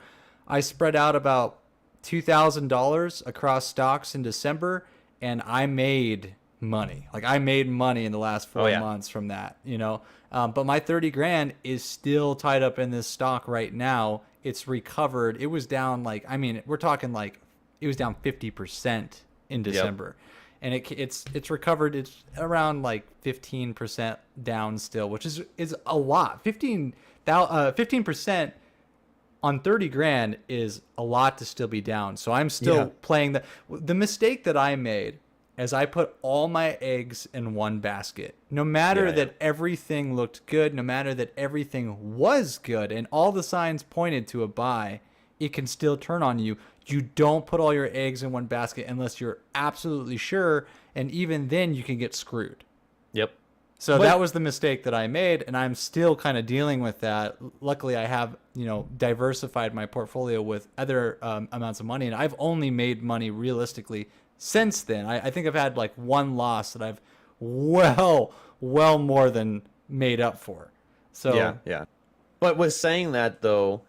I spread out about $2,000 across stocks in December, and I made money. Like I made money in the last 4 months from that, but my $30,000 is still tied up in this stock right now. It's recovered. It was down we're talking like it was down 50% in December. And it's recovered. It's around like 15% down still, which is a lot. 15% on $30,000 is a lot to still be down. So I'm still playing the mistake that I made as I put all my eggs in one basket. No matter that everything looked good, no matter that everything was good, and all the signs pointed to a buy, it can still turn on you. You don't put all your eggs in one basket unless you're absolutely sure, and even then you can get screwed. Yep. So that was the mistake that I made, and I'm still kind of dealing with that. Luckily, I have, diversified my portfolio with other amounts of money, and I've only made money realistically since then. I think I've had like one loss that I've well more than made up for. So yeah. But with saying that though,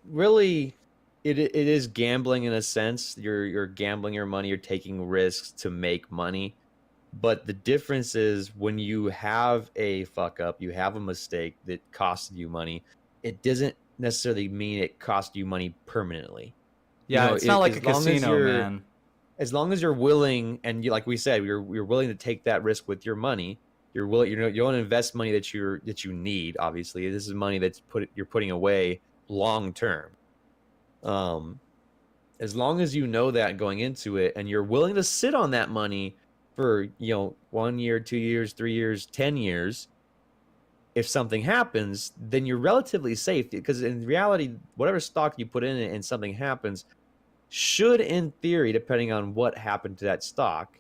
really, it is gambling in a sense. You're gambling your money. You're taking risks to make money. But the difference is when you have a fuck up, you have a mistake that costed you money, it doesn't necessarily mean it cost you money permanently. Yeah, it's not like a casino, man. As long as you're willing, and like we said, you're willing to take that risk with your money. You're willing, you want to invest money that you need. Obviously, this is money you're putting away long term. As long as you know that going into it, and you're willing to sit on that money for 1 year, 2 years, 3 years, 10 years, if something happens, then you're relatively safe, because in reality, whatever stock you put in it and something happens should, in theory, depending on what happened to that stock,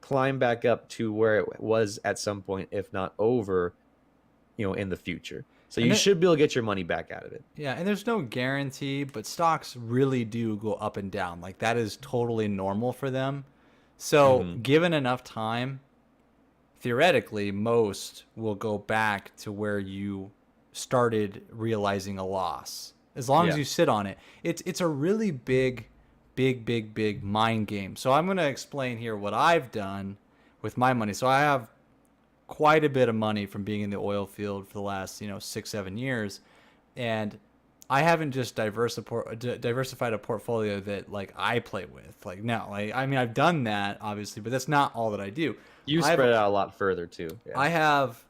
climb back up to where it was at some point, if not over, in the future. So you should be able to get your money back out of it. Yeah, and there's no guarantee, but stocks really do go up and down. Like that is totally normal for them. So given enough time, theoretically, most will go back to where you started realizing a loss. As long as you sit on it. It's a really big mind game. So I'm going to explain here what I've done with my money. So I have quite a bit of money from being in the oil field for the last 6-7 years, and I haven't just diversified a portfolio that like I play with. Like no, I've done that obviously, but that's not all that I do. You spread it out a lot further too. Yeah. I have,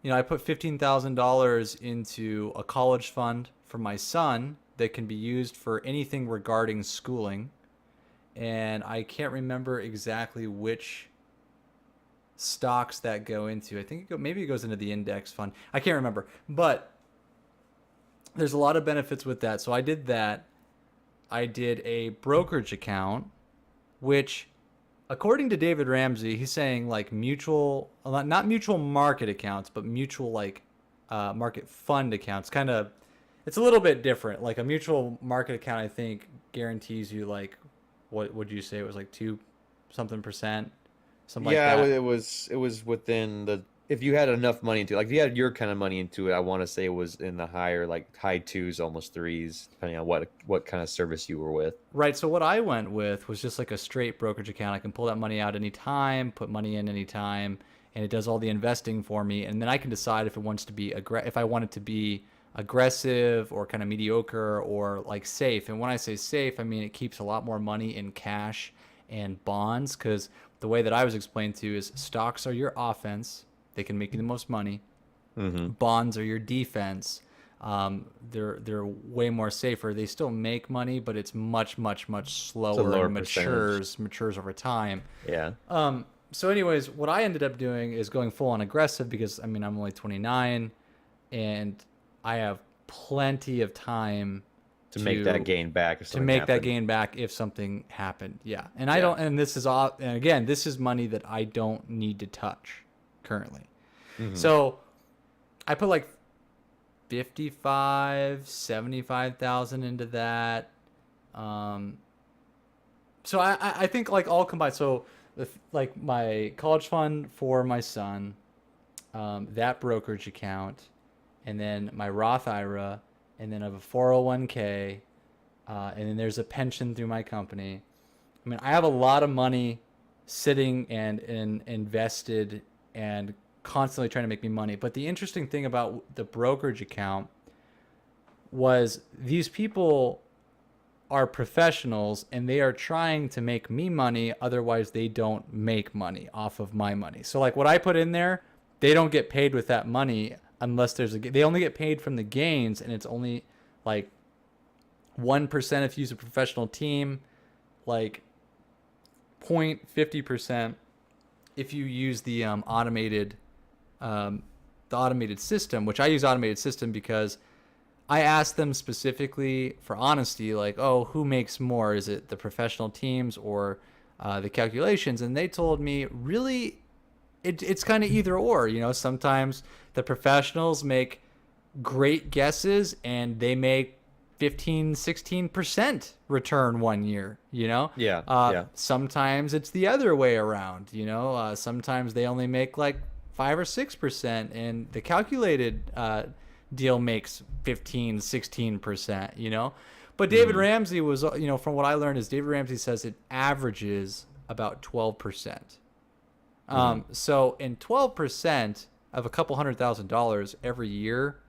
I put $15,000 into a college fund for my son that can be used for anything regarding schooling. and I can't remember exactly which stocks that go into. I think maybe it goes into the index fund. I can't remember, but there's a lot of benefits with that. So I did that. I did a brokerage account, which, according to David Ramsey, he's saying like mutual, not mutual market accounts, but mutual like market fund accounts. Kind of, it's a little bit different. Like a mutual market account, I think guarantees you like, what would you say it was like 2 something percent, something like Yeah, that. it was within the, if you had enough money into it, like if you had your kind of money into it, I want to say it was in the higher, like high twos, almost threes, depending on what kind of service you were with. Right. So what I went with was just like a straight brokerage account. I can pull that money out anytime, put money in anytime, and it does all the investing for me. And then I can decide if it wants to be if I want it to be aggressive or kind of mediocre or like safe. And when I say safe, I mean it keeps a lot more money in cash and bonds, because the way that I was explained to is stocks are your offense. They can make you the most money. Mm-hmm. Bonds are your defense. They're way more safer. They still make money, but it's much slower lower and matures over time. Yeah. So anyways, what I ended up doing is going full on aggressive, because I mean I'm only 29 and I have plenty of time To make that gain back. If to something make that happened. gain back if something happened. Yeah. And I don't, and this is all, and again, this is money that I don't need to touch currently. Mhm. So I put like 75,000 into that. So I think like all combined. So like my college fund for my son, that brokerage account, and then my Roth IRA, and then I have a 401k, and then there's a pension through my company. I mean, I have a lot of money sitting and invested and constantly trying to make me money. But the interesting thing about the brokerage account was these people are professionals and they are trying to make me money. Otherwise, they don't make money off of my money. So like what I put in there, they don't get paid with that money unless they only get paid from the gains, and it's only like 1% if you use a professional team, like 0.50% if you use the automated system, which I use automated system because I asked them specifically for honesty, like, oh, who makes more? Is it the professional teams or the calculations? And they told me really it's kind of either or, you know. Sometimes the professionals make great guesses and they make 15-16% return one year, you know. Yeah. Sometimes it's the other way around, you know. Sometimes they only make like 5 or 6%, and the calculated deal makes 15-16%, you know. But David Ramsey was, you know, from what I learned, is David Ramsey says it averages about 12%. So in 12% of a couple $100,000 every year,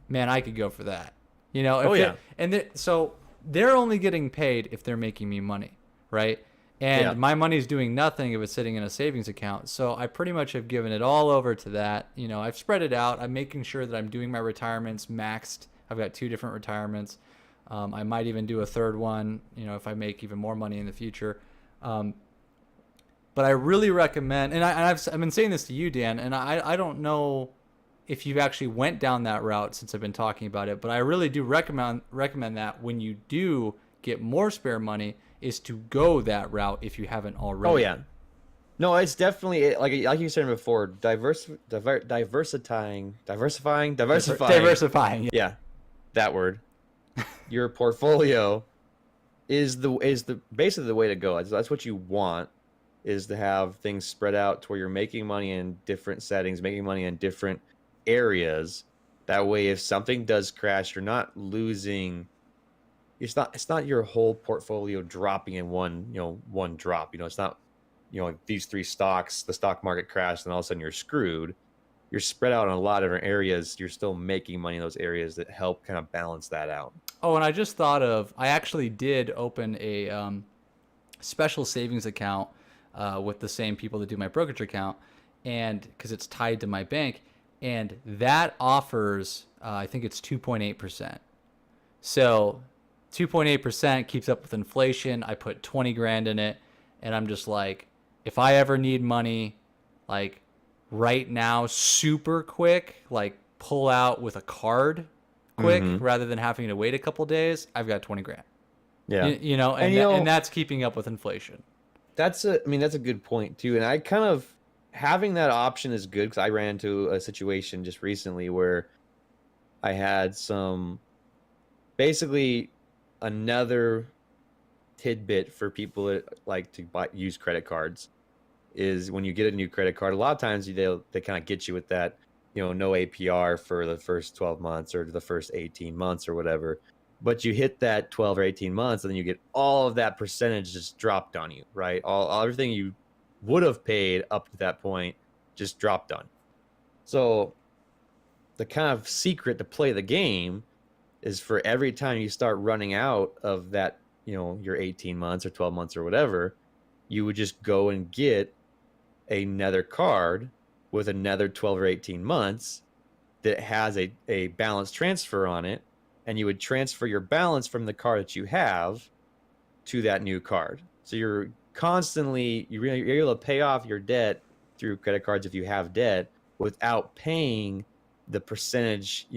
man, I could go for that. You know, so they're only getting paid if they're making me money, right? And my money's doing nothing if it's sitting in a savings account. So I pretty much have given it all over to that. You know, I've spread it out. I'm making sure that I'm doing my retirements maxed. I've got 2 different retirements. I might even do a third one, you know, if I make even more money in the future. But I really recommend, and I've been saying this to you, Dan, and I don't know if you've actually went down that route since I've been talking about it, but I really do recommend that when you do get more spare money is to go that route if you haven't already. Oh yeah. No, it's definitely like you said before, diversifying. Diversifying. Yeah, that word. Your portfolio is the basically the way to go. That's what you want, is to have things spread out to where you're making money in different settings, making money in different areas. That way, if something does crash, you're not losing. It's not your whole portfolio dropping in one drop. You know, it's not, you know, like these 3 stocks, the stock market crashed and all of a sudden you're screwed. You're spread out in a lot of different areas. You're still making money in those areas that help kind of balance that out. Oh, and I just thought of, I actually did open a special savings account with the same people that do my brokerage account, and because it's tied to my bank, and that offers, I think it's 2.8%. So 2.8% keeps up with inflation. I put 20 grand in it, and I'm just like, if I ever need money, like right now, super quick, like pull out with a card quick rather than having to wait a couple days, I've got 20 grand. Yeah. You know, And, and that's keeping up with inflation. That's a good point too. And I kind of having that option is good because I ran into a situation just recently where I had basically another tidbit for people that like to use credit cards is when you get a new credit card, a lot of times they kind of get you with that, no APR for the first 12 months or the first 18 months or whatever. But you hit that 12 or 18 months and then you get all of that percentage just dropped on you, right? Everything you would have paid up to that point just dropped on you. So the kind of secret to play the game is for every time you start running out of that, your 18 months or 12 months or whatever, you would just go and get another card with another 12 or 18 months that has a balance transfer on it. And you would transfer your balance from the card that you have to that new card. So you're able to pay off your debt through credit cards if you have debt without paying the percentage,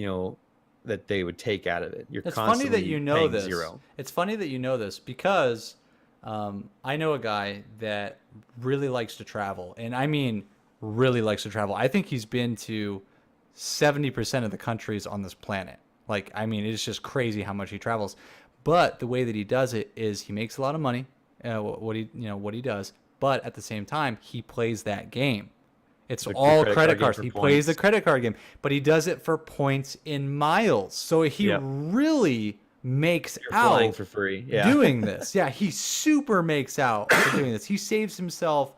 that they would take out of it. It's funny that you know this. Zero. It's funny that you know this because I know a guy that really likes to travel. And I mean really likes to travel. I think he's been to 70% of the countries on this planet. Like, I mean, it's just crazy how much he travels. But the way that he does it is he makes a lot of money, what he does. But at the same time, he plays that game. It's all credit cards. He plays the credit card game, but he does it for points in miles. So he really makes out for free doing this. Yeah, he super makes out for doing this. He saves himself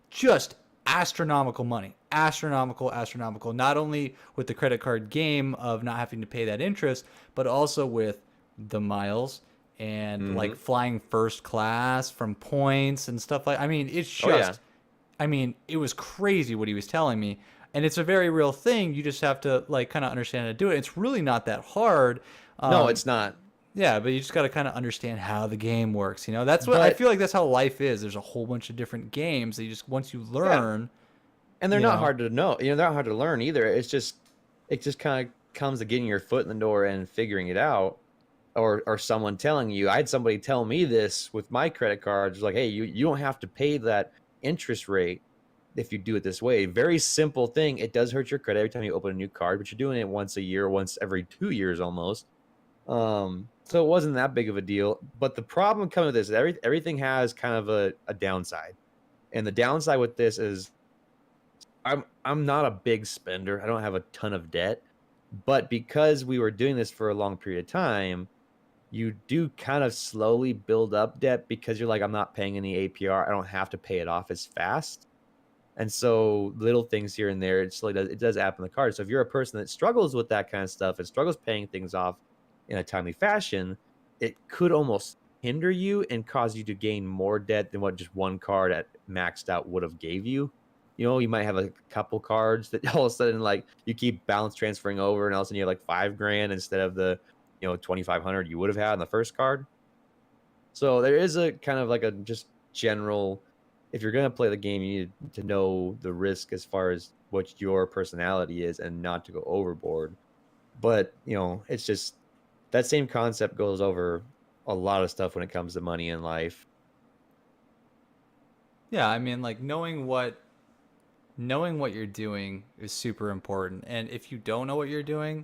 just astronomical money. Astronomical. Not only with the credit card game of not having to pay that interest, but also with the miles and like flying first class from points and stuff like. I mean, it's just. I mean, it was crazy what he was telling me, and it's a very real thing. You just have to like kind of understand how to do it. It's really not that hard. No, it's not. Yeah, but you just got to kind of understand how the game works. That's what I feel like. That's how life is. There's a whole bunch of different games that you just once you learn. Yeah. And they're not hard to know. They're not hard to learn either. It just kind of comes to getting your foot in the door and figuring it out, or someone telling you. I had somebody tell me this with my credit cards, like, hey, you don't have to pay that interest rate if you do it this way. Very simple thing. It does hurt your credit every time you open a new card, but you're doing it once a year, once every 2 years almost. So it wasn't that big of a deal. But the problem coming with this is everything has kind of a downside, and the downside with this is I'm not a big spender. I don't have a ton of debt, but because we were doing this for a long period of time, you do kind of slowly build up debt because you're like, I'm not paying any APR. I don't have to pay it off as fast. And so little things here and there, it does add up in the card. So if you're a person that struggles with that kind of stuff and struggles paying things off in a timely fashion, it could almost hinder you and cause you to gain more debt than what just one card at maxed out would have gave you. You might have a couple cards that all of a sudden, like, you keep balance transferring over, and all of a sudden you have like $5,000 instead of the, 2,500 you would have had on the first card. So there is a kind of like a just general, if you're going to play the game, you need to know the risk as far as what your personality is and not to go overboard. But, it's just that same concept goes over a lot of stuff when it comes to money in life. Yeah, I mean, like knowing what you're doing is super important. And if you don't know what you're doing,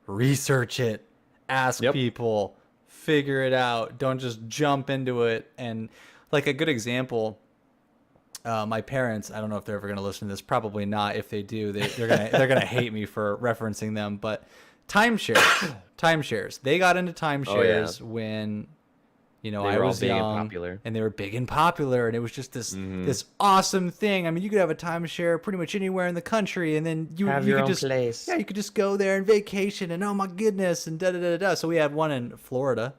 research it, ask people, figure it out. Don't just jump into it. And like a good example, my parents, I don't know if they're ever going to listen to this. Probably not. If they do, they're gonna hate me for referencing them. But timeshares. They got into timeshares when I was young, and they were big and popular, and it was just this awesome thing. I mean, you could have a timeshare pretty much anywhere in the country, and then you have your could own just place. Yeah, you could just go there and vacation, and oh my goodness, and da da da da. So we had one in Florida,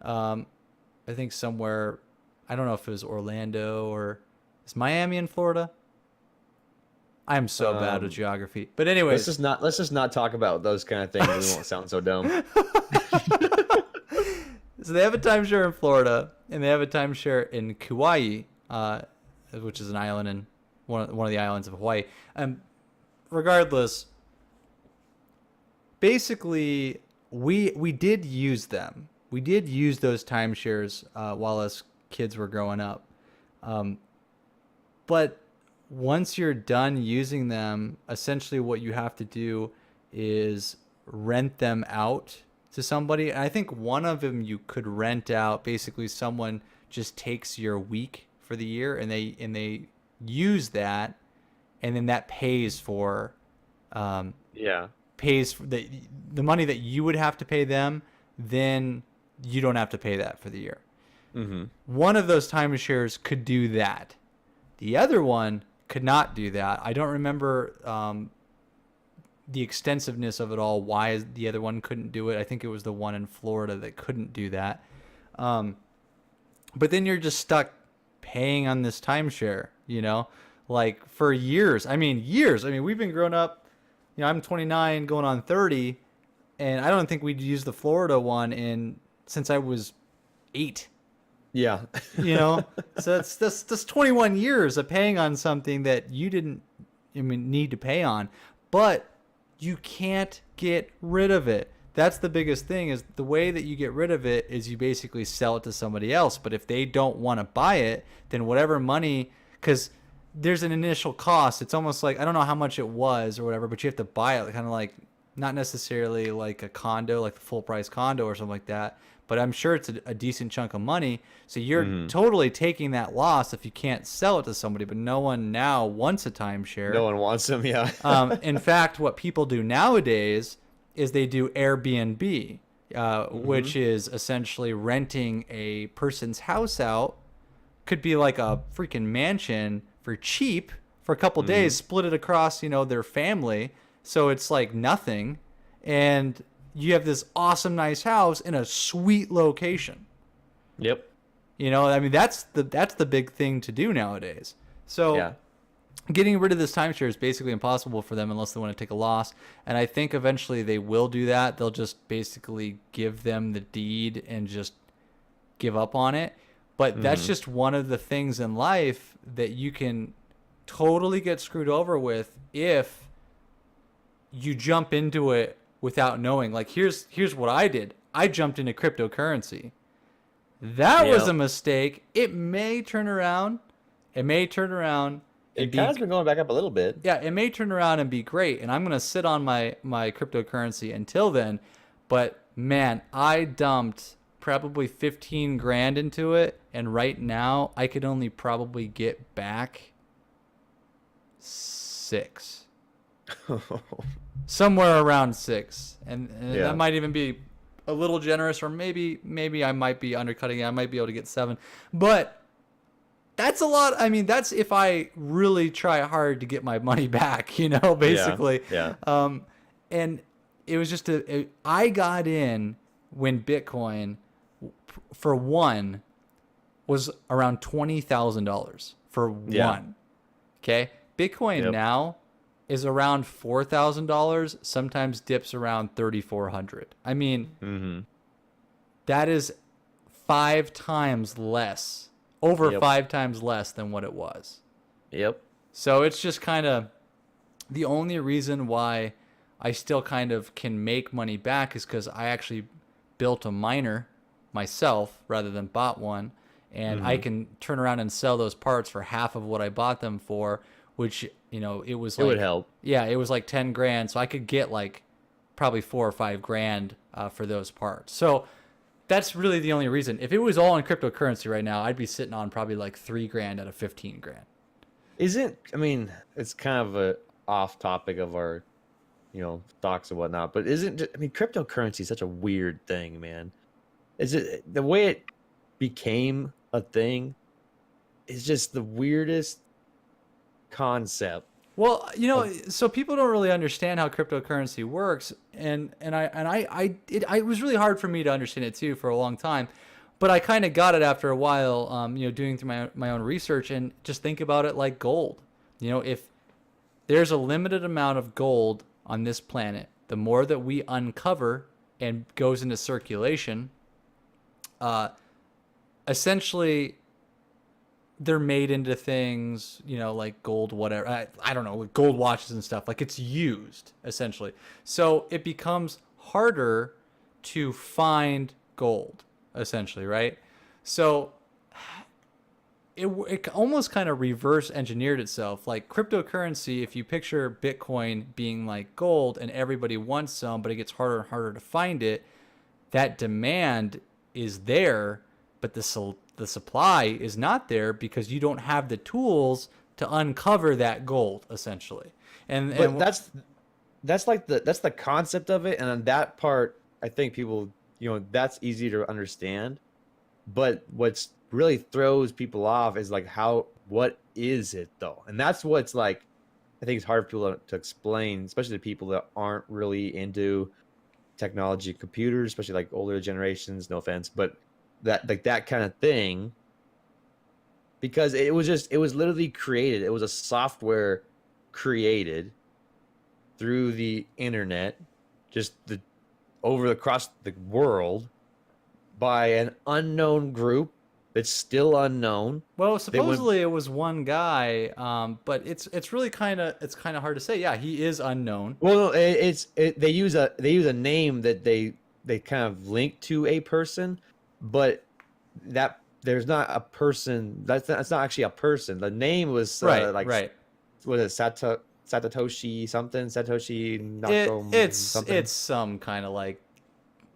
I think somewhere, I don't know if it was Orlando or is Miami in Florida. I'm so bad with geography, but anyways, let's just not talk about those kind of things. We won't sound so dumb. So they have a timeshare in Florida, and they have a timeshare in Kauai, which is an island in one of the islands of Hawaii. Regardless, basically, we did use them. We did use those timeshares while us kids were growing up. But once you're done using them, essentially what you have to do is rent them out to somebody. And I think one of them you could rent out. Basically, someone just takes your week for the year, and they use that, and then that pays for pays for the money that you would have to pay them. Then you don't have to pay that for the year. Mm-hmm. One of those timeshares could do that. The other one could not do that. I don't remember the extensiveness of it all, why the other one couldn't do it. I think it was the one in Florida that couldn't do that. But then you're just stuck paying on this timeshare, like for years. I mean, we've been growing up, I'm 29 going on 30, and I don't think we'd used the Florida one since I was 8. Yeah. So that's 21 years of paying on something that you didn't need to pay on, but you can't get rid of it. That's the biggest thing, is the way that you get rid of it is you basically sell it to somebody else. But if they don't want to buy it, then whatever money, because there's an initial cost. It's almost like, I don't know how much it was or whatever, but you have to buy it kind of like, not necessarily like a condo, like the full price condo or something like that, but I'm sure it's a decent chunk of money. So you're totally taking that loss if you can't sell it to somebody. But no one now wants a timeshare. No one wants them, yeah. In fact, what people do nowadays is they do Airbnb, which is essentially renting a person's house out. Could be like a freaking mansion for cheap for a couple days, split it across, their family. So it's like nothing. And you have this awesome, nice house in a sweet location. Yep. That's the big thing to do nowadays. So getting rid of this timeshare is basically impossible for them unless they want to take a loss. And I think eventually they will do that. They'll just basically give them the deed and just give up on it. But that's just one of the things in life that you can totally get screwed over with if you jump into it without knowing. Like, here's what I did. I jumped into cryptocurrency. That was a mistake. It may turn around. It has been going back up a little bit. Yeah, it may turn around and be great. And I'm going to sit on my cryptocurrency until then. But, man, I dumped probably 15 grand into it. And right now, I could only probably get back 6. Somewhere around 6. And that might even be a little generous, or maybe I might be undercutting it. I might be able to get 7. But that's a lot. I mean, that's if I really try hard to get my money back, basically. Yeah. And it was just I got in when Bitcoin, for one, was around $20,000 for one. Okay. Bitcoin now is around $4,000, sometimes dips around $3,400. I mean, that is 5 times less, over 5 times less than what it was. Yep. So it's just kind of the only reason why I still kind of can make money back is because I actually built a miner myself rather than bought one. And I can turn around and sell those parts for half of what I bought them for, which, it was like, it would help. Yeah, it was like 10 grand. So I could get like probably 4 or 5 grand for those parts. So that's really the only reason. If it was all in cryptocurrency right now, I'd be sitting on probably like 3 grand out of 15 grand. It's kind of a off topic of our, stocks and whatnot, but cryptocurrency is such a weird thing, man. Is it the way it became a thing is just the weirdest concept. Well, so people don't really understand how cryptocurrency works, and it was really hard for me to understand it too for a long time, but I kind of got it after a while, doing through my own research. And just think about it like gold. If there's a limited amount of gold on this planet, the more that we uncover and goes into circulation, Uh, essentially, they're made into things, like gold, whatever. I don't know, gold watches and stuff. Like it's used essentially. So it becomes harder to find gold, essentially, right? So it almost kind of reverse engineered itself. Like cryptocurrency, if you picture Bitcoin being like gold and everybody wants some, but it gets harder and harder to find it, that demand is there, but the supply is not there because you don't have the tools to uncover that gold, essentially. But that's like that's the concept of it, and on that part, I think people, that's easy to understand. But what's really throws people off is like what is it though? And that's what's like, I think it's hard for people to explain, especially to people that aren't really into technology, computers, especially like older generations. No offense, but that kind of thing, because it was literally created. It was a software created through the internet, just across the world by an unknown group that's still unknown. Well, supposedly it was one guy, but it's really kind of hard to say. Yeah, he is unknown. Well, they use a name that they kind of link to a person, but that there's not a person. That's not actually a person. The name was Right. Was it Satoshi something? Satoshi It's something? it's some kind of like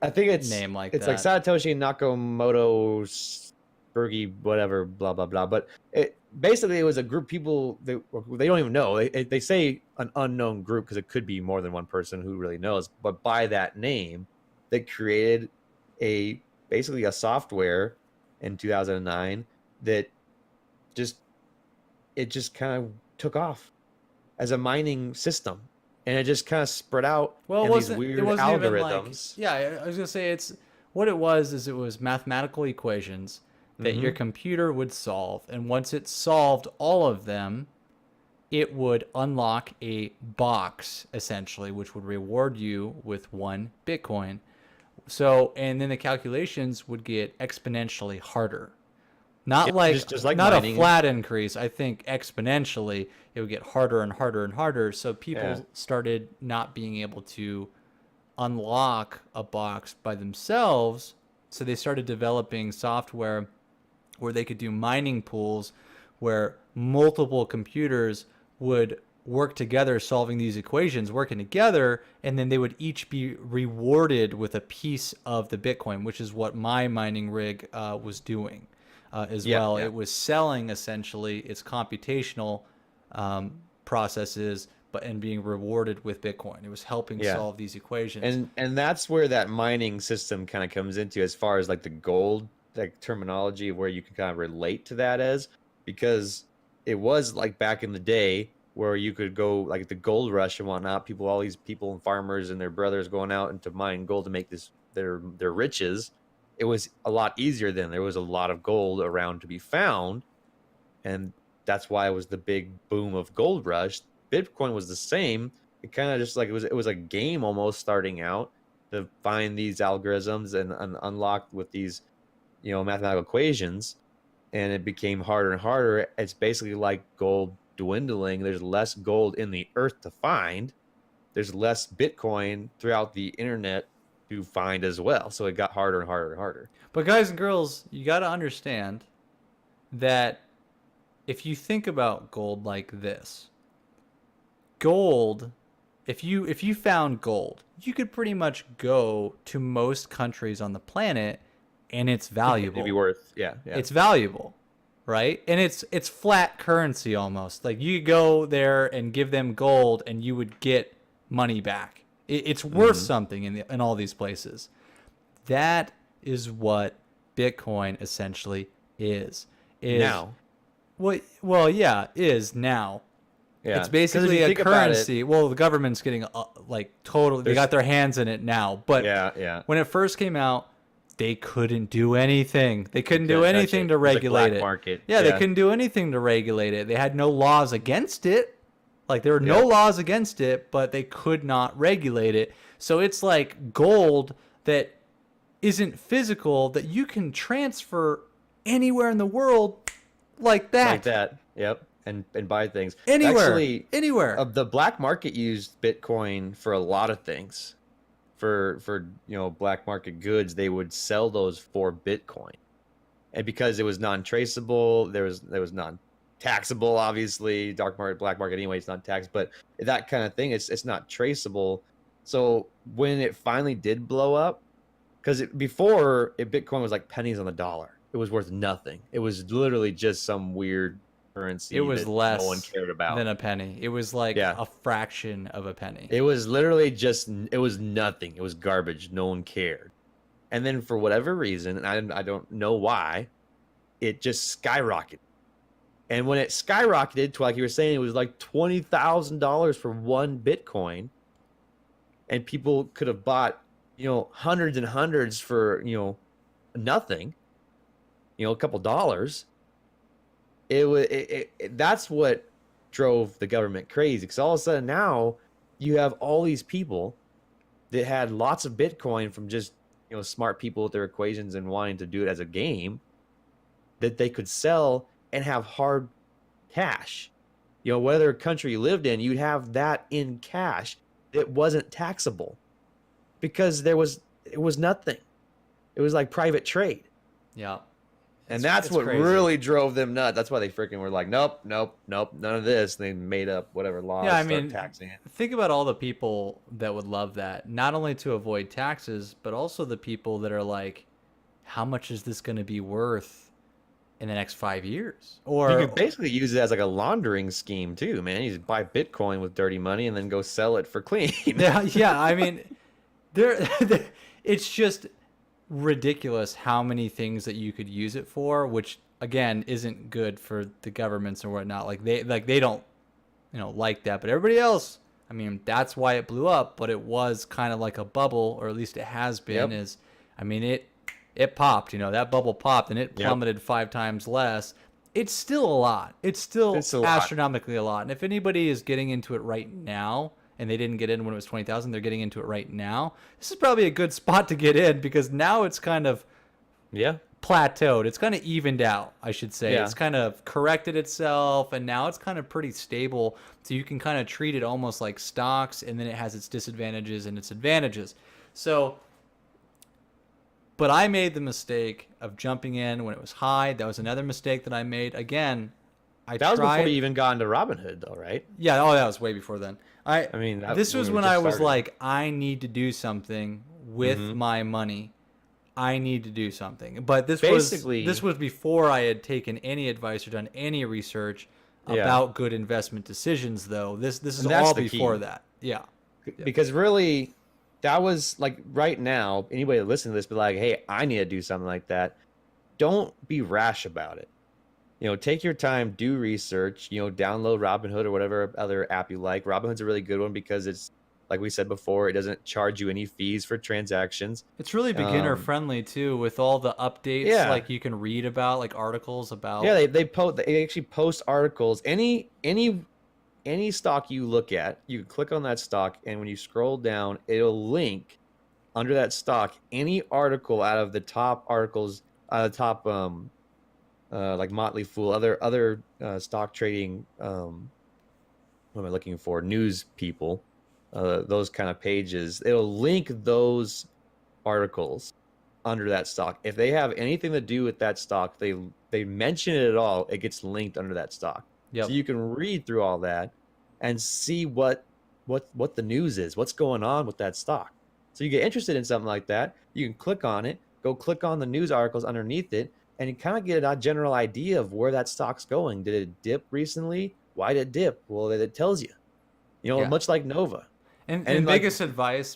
I think it's name like it's that. like Satoshi Nakamoto Bergie, whatever, blah blah blah. But it was a group of people that they don't even know. They say an unknown group because it could be more than one person who really knows. But by that name, they created basically a software in 2009 that just kind of took off as a mining system, and it just kind of spread out in these weird algorithms. I was gonna say what it was mathematical equations that your computer would solve, and once it solved all of them, it would unlock a box essentially, which would reward you with 1 Bitcoin. So, and then the calculations would get exponentially harder. Not just like not mining. A flat increase. I think exponentially it would get harder and harder and harder. So people started not being able to unlock a box by themselves. So they started developing software where they could do mining pools where multiple computers would work together solving these equations, working together, and then they would each be rewarded with a piece of the Bitcoin, which is what my mining rig was doing as well. It was selling essentially its computational processes and being rewarded with Bitcoin. It was helping solve these equations. And that's where that mining system kind of comes into, as far as like the gold terminology, where you can kind of relate to that as, because it was like back in the day where you could go like the gold rush and whatnot, all these people and farmers and their brothers going out into mine gold to make their riches. It was a lot easier then. There was a lot of gold around to be found, and that's why it was the big boom of gold rush. Bitcoin was the same. It kind of just like it was a game almost starting out to find these algorithms and unlock with these mathematical equations, and it became harder and harder. It's basically like gold dwindling. There's less gold in the earth to find. There's less Bitcoin throughout the internet to find as well. So it got harder and harder and harder. But guys and girls, you got to understand that if you think about gold like this, gold, if you found gold, you could pretty much go to most countries on the planet and it's valuable. It'd be worth, It's valuable, right? And it's flat currency almost. Like you could go there and give them gold and you would get money back. It's worth something in all these places. That is what Bitcoin essentially is now. Is now. Yeah. It's basically a currency. Well, the government's getting totally. They got their hands in it now. But when it first came out, they couldn't do anything. They couldn't do anything to regulate it. Market. Yeah, they couldn't do anything to regulate it. They had no laws against it. Like there were no laws against it, but they could not regulate it. So it's like gold that isn't physical, that you can transfer anywhere in the world like that. Like that. Yep. And buy things. Anywhere. Actually, Anywhere. the black market used Bitcoin for a lot of things. For black market goods, they would sell those for Bitcoin. And because it was non-traceable, there was non-taxable, obviously. Dark market, black market anyway, it's not taxed, but that kind of thing, it's not traceable. So when it finally did blow up, because before Bitcoin was like pennies on the dollar. It was worth nothing. It was literally just some weird currency It was that less no one cared about. than a penny. It was like Yeah. a fraction of a penny. It was literally it was nothing. It was garbage. No one cared. And then for whatever reason, and I don't know why, it just skyrocketed. And when it skyrocketed to, like you were saying, it was like $20,000 for one Bitcoin. And people could have bought, hundreds and hundreds for, nothing, a couple dollars. That's what drove the government crazy, because all of a sudden now you have all these people that had lots of Bitcoin from just smart people with their equations and wanting to do it as a game that they could sell and have hard cash. Whether country you lived in, you'd have that in cash that wasn't taxable because it was nothing. It was like private trade. Yeah. And that's what crazy. really drove them nuts. That's why they freaking were like, nope, none of this. They made up whatever laws. Yeah, I start mean, taxing it. think about all the people that would love that, not only to avoid taxes, but also the people that are like, how much is this going to be worth in the next 5 years? Or you could basically use it as like a laundering scheme too, man. You just buy Bitcoin with dirty money and then go sell it for clean. yeah, I mean, it's just ridiculous how many things that you could use it for, which again isn't good for the governments or whatnot. Like they don't like that, but everybody else, I mean, that's why it blew up. But it was kind of like a bubble, or at least it has been. Yep. I mean, it popped, that bubble popped and it Yep. plummeted 5 times less. It's still a lot. It's still astronomically a lot. And if anybody is getting into it right now, and they didn't get in when it was 20,000, they're getting into it right now, this is probably a good spot to get in, because now it's kind of plateaued. It's kind of evened out, I should say. Yeah. It's kind of corrected itself, and now it's kind of pretty stable. So you can kind of treat it almost like stocks, and then it has its disadvantages and its advantages. So, but I made the mistake of jumping in when it was high. That was another mistake that I made. Again, That was before you even got into Robinhood, though, right? Yeah, that was way before then. This was when I was like, I need to do something with my money. I need to do something. But this was before I had taken any advice or done any research about good investment decisions, though. This is all before that. Yeah. Because really, that was like right now, anybody that listens to this be like, hey, I need to do something like that. Don't be rash about it. Take your time, do research, download Robinhood or whatever other app you like. Robinhood's a really good one because it's, like we said before, it doesn't charge you any fees for transactions. It's really beginner friendly too, with all the updates like you can read about, like articles about. Yeah, they actually post articles. Any stock you look at, you click on that stock, and when you scroll down, it'll link under that stock any article out of the top articles, like Motley Fool, other stock trading, what am I looking for? News people, those kind of pages. It'll link those articles under that stock. If they have anything to do with that stock, they mention it at all, it gets linked under that stock. Yep. So you can read through all that and see what the news is, what's going on with that stock. So you get interested in something like that, you can click on it, go click on the news articles underneath it, and you kind of get a general idea of where that stock's going. Did it dip recently? Why did it dip? Well, it tells you. Much like Nova. And biggest advice,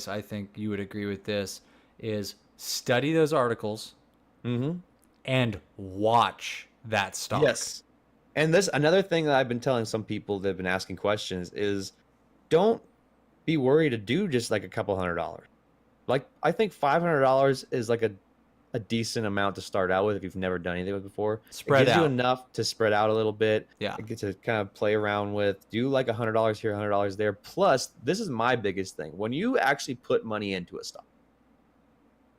I think you would agree with this, is study those articles and watch that stock. Yes. And this another thing that I've been telling some people that have been asking questions is, don't be worried to do just like a couple $100. Like, I think $500 is like a decent amount to start out with if you've never done anything with before. Spread it gives out. you enough to spread out a little bit. Yeah. Get to kind of play around with. Do like $100 here, $100 there. Plus, this is my biggest thing. When you actually put money into a stock,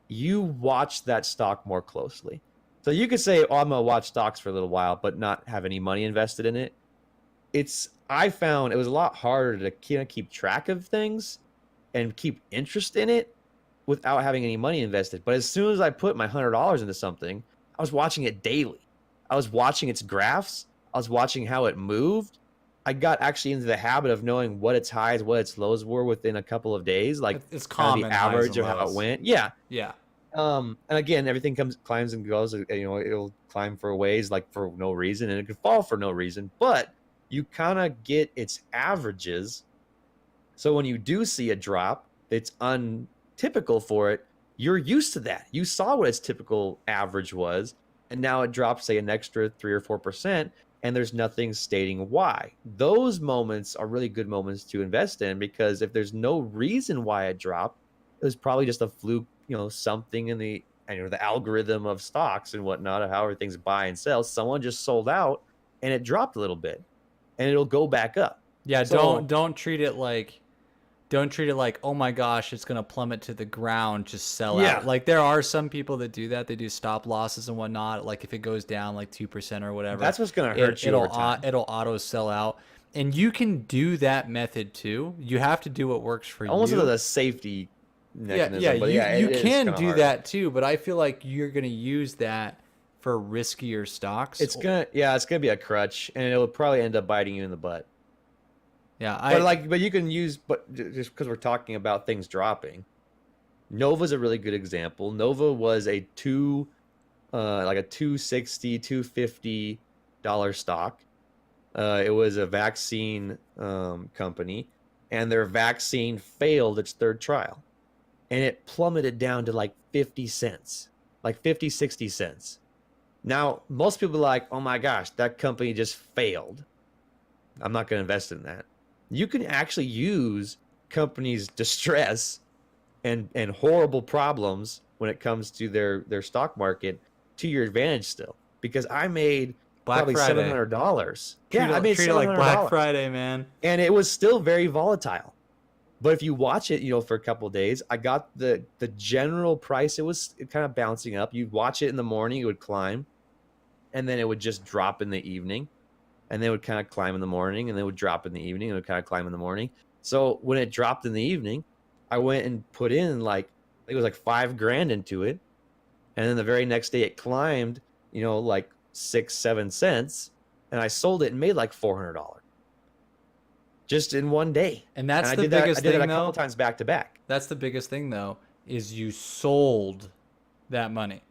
you watch that stock more closely. So you could say, oh, I'm gonna watch stocks for a little while, but not have any money invested in it. I found it was a lot harder to kind of keep track of things and keep interest in it without having any money invested. But as soon as I put my $100 into something, I was watching it daily. I was watching its graphs. I was watching how it moved. I got actually into the habit of knowing what its highs, what its lows were within a couple of days, like It's kind of common the highs average and of how it lows. went. Yeah. Yeah. And again, everything climbs and goes. It'll climb for a ways, like for no reason, and it could fall for no reason. But you kind of get its averages. So when you do see a drop, it's untypical for it. You're used to that. You saw what its typical average was, and now it drops, say, an extra 3 or 4%, and there's nothing stating why. Those moments are really good moments to invest in, because if there's no reason why it dropped, it was probably just a fluke, something in the algorithm of stocks and whatnot, of how everything's buy and sell. Someone just sold out and it dropped a little bit, and it'll go back up. Yeah, So don't treat it like oh my gosh, it's gonna plummet to the ground, just sell yeah, out. Like there are some people that do that. They do stop losses and whatnot. Like if it goes down like 2% or whatever, that's what's gonna hurt you over time. It'll auto sell out. And you can do that method too. You have to do what works for Almost you. as a safety mechanism. But you it is can kinda do hard. that too. But I feel like you're gonna use that for riskier stocks. It's gonna be a crutch, and it'll probably end up biting you in the butt. Yeah, But you can use, but just because we're talking about things dropping, Nova's a really good example. Nova was a like a $260, $250 stock. It was a vaccine company, and their vaccine failed its third trial, and it plummeted down to like 50 cents, like 50, 60 cents. Now, most people are like, oh my gosh, that company just failed. I'm not going to invest in that. You can actually use companies' distress and horrible problems when it comes to their stock market to your advantage still. Because I made probably Friday. $700. I made treat it like Black Friday, man. And it was still very volatile. But if you watch it, for a couple of days, I got the general price. It was kind of bouncing up. You'd watch it in the morning, it would climb, and then it would just drop in the evening. And then it would kind of climb in the morning, and then it would drop in the evening, and it would kind of climb in the morning. So when it dropped in the evening, I went and put in I think it was like $5,000 into it. And then the very next day it climbed, like 6-7 cents, and I sold it and made like $400 just in one day. And that's and the biggest thing, though. I did it a couple times back to back. That's the biggest thing, though, is you sold that money.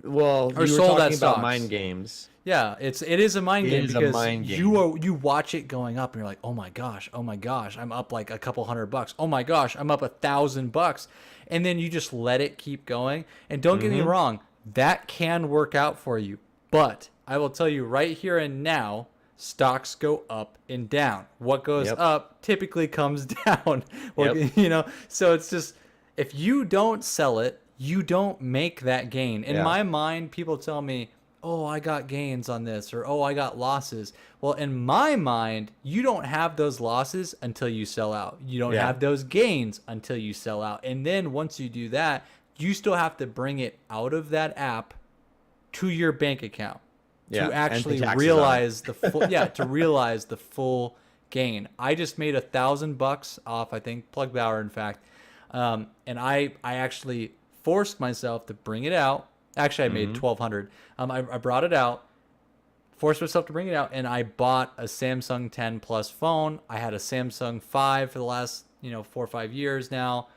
Well, or you were sold talking that about mind games. Yeah, it is a mind game, is a because mind game. you watch it going up and you're like, oh my gosh, I'm up like a couple $100. Oh my gosh, I'm up $1,000, and then you just let it keep going. And don't get me wrong, that can work out for you, but I will tell you right here and now, stocks go up and down. What goes up typically comes down. So it's just, if you don't sell it, you don't make that gain. In my mind, people tell me, oh, I got gains on this, or oh, I got losses. Well, in my mind, you don't have those losses until you sell out. You don't have those gains until you sell out. And then once you do that, you still have to bring it out of that app to your bank account to actually realize the full to realize the full gain. I just made $1,000 off, I think, Plug Bauer, in fact. And I actually forced myself to bring it out. Actually, I made $1,200. I brought it out, forced myself to bring it out, and I bought a Samsung 10 Plus phone. I had a Samsung 5 for the last 4 or 5 years now.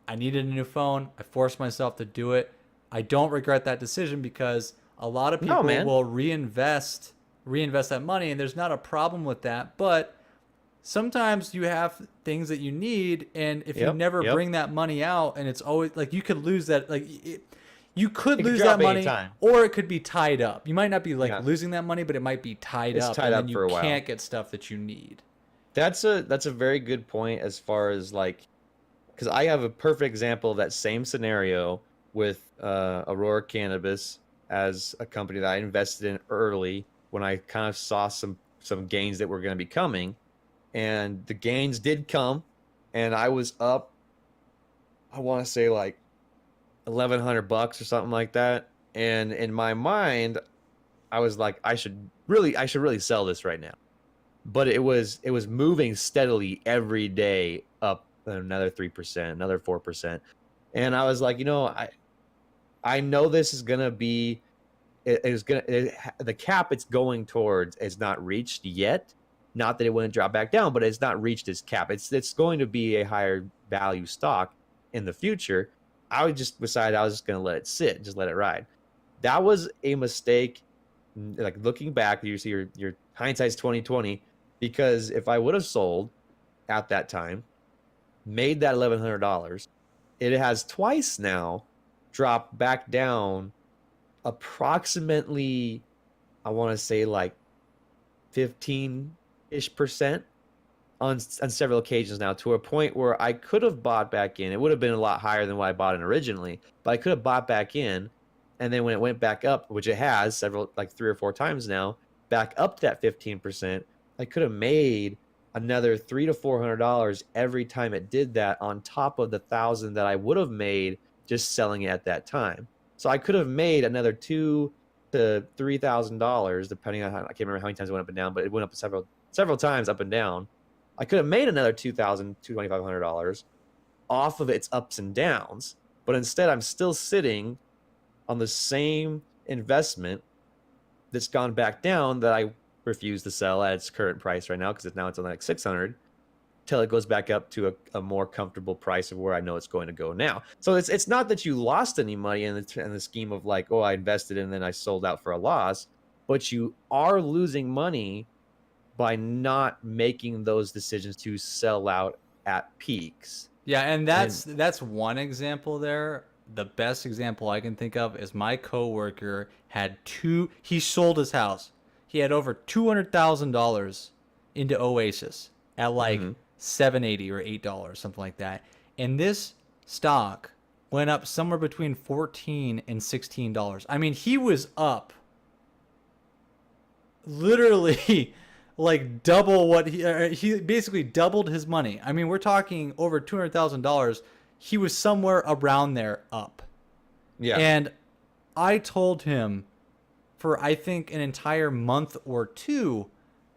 I needed a new phone. I forced myself to do it. I don't regret that decision, because a lot of people will reinvest that money, and there's not a problem with that. But sometimes you have things that you need, and if you never bring that money out, and it's always like you could lose that, you could lose that money, or it could be tied up. You might not be losing that money, but it might be tied up, and then you can't get stuff that you need. That's a very good point, as far as because I have a perfect example of that same scenario with Aurora Cannabis, as a company that I invested in early when I kind of saw some gains that were going to be coming, and the gains did come, and I was up, I want to say $1,100 or something like that. And in my mind, I was like, I should really sell this right now. But it was moving steadily every day up another 3%, another 4%. And I was like, I know this is gonna be the cap it's going towards is not reached yet. Not that it wouldn't drop back down, but it's not reached its cap. It's going to be a higher value stock in the future. I would just decided I was just gonna let it sit, just let it ride. That was a mistake. Like looking back, you see your hindsight's 2020. Because if I would have sold at that time, made that $1,100, it has twice now dropped back down approximately, I want to say like 15-ish% on several occasions now, to a point where I could have bought back in. It would have been a lot higher than what I bought in originally, but I could have bought back in. And then when it went back up, which it has several, like 3 or 4 times now, back up to that 15%, I could have made another $300 to $400 every time it did that, on top of the $1,000 that I would have made just selling it at that time. So I could have made another $2,000 to $3,000, depending on I can't remember how many times it went up and down, but it went up several times up and down. I could have made another $2,000 to $2,500 off of its ups and downs, but instead I'm still sitting on the same investment that's gone back down, that I refuse to sell at its current price right now, because it's only like 600, till it goes back up to a more comfortable price of where I know it's going to go now. So it's not that you lost any money in the scheme of like, oh, I invested and then I sold out for a loss, but you are losing money by not making those decisions to sell out at peaks. Yeah, and that's one example there. The best example I can think of is my coworker he sold his house. He had over $200,000 into Oasis at like $7.80 or $8, something like that. And this stock went up somewhere between $14 and $16. I mean, he was up literally like double what he basically doubled his money. I mean, we're talking over $200,000. He was somewhere around there up. Yeah. And I told him for, I think, an entire month or two,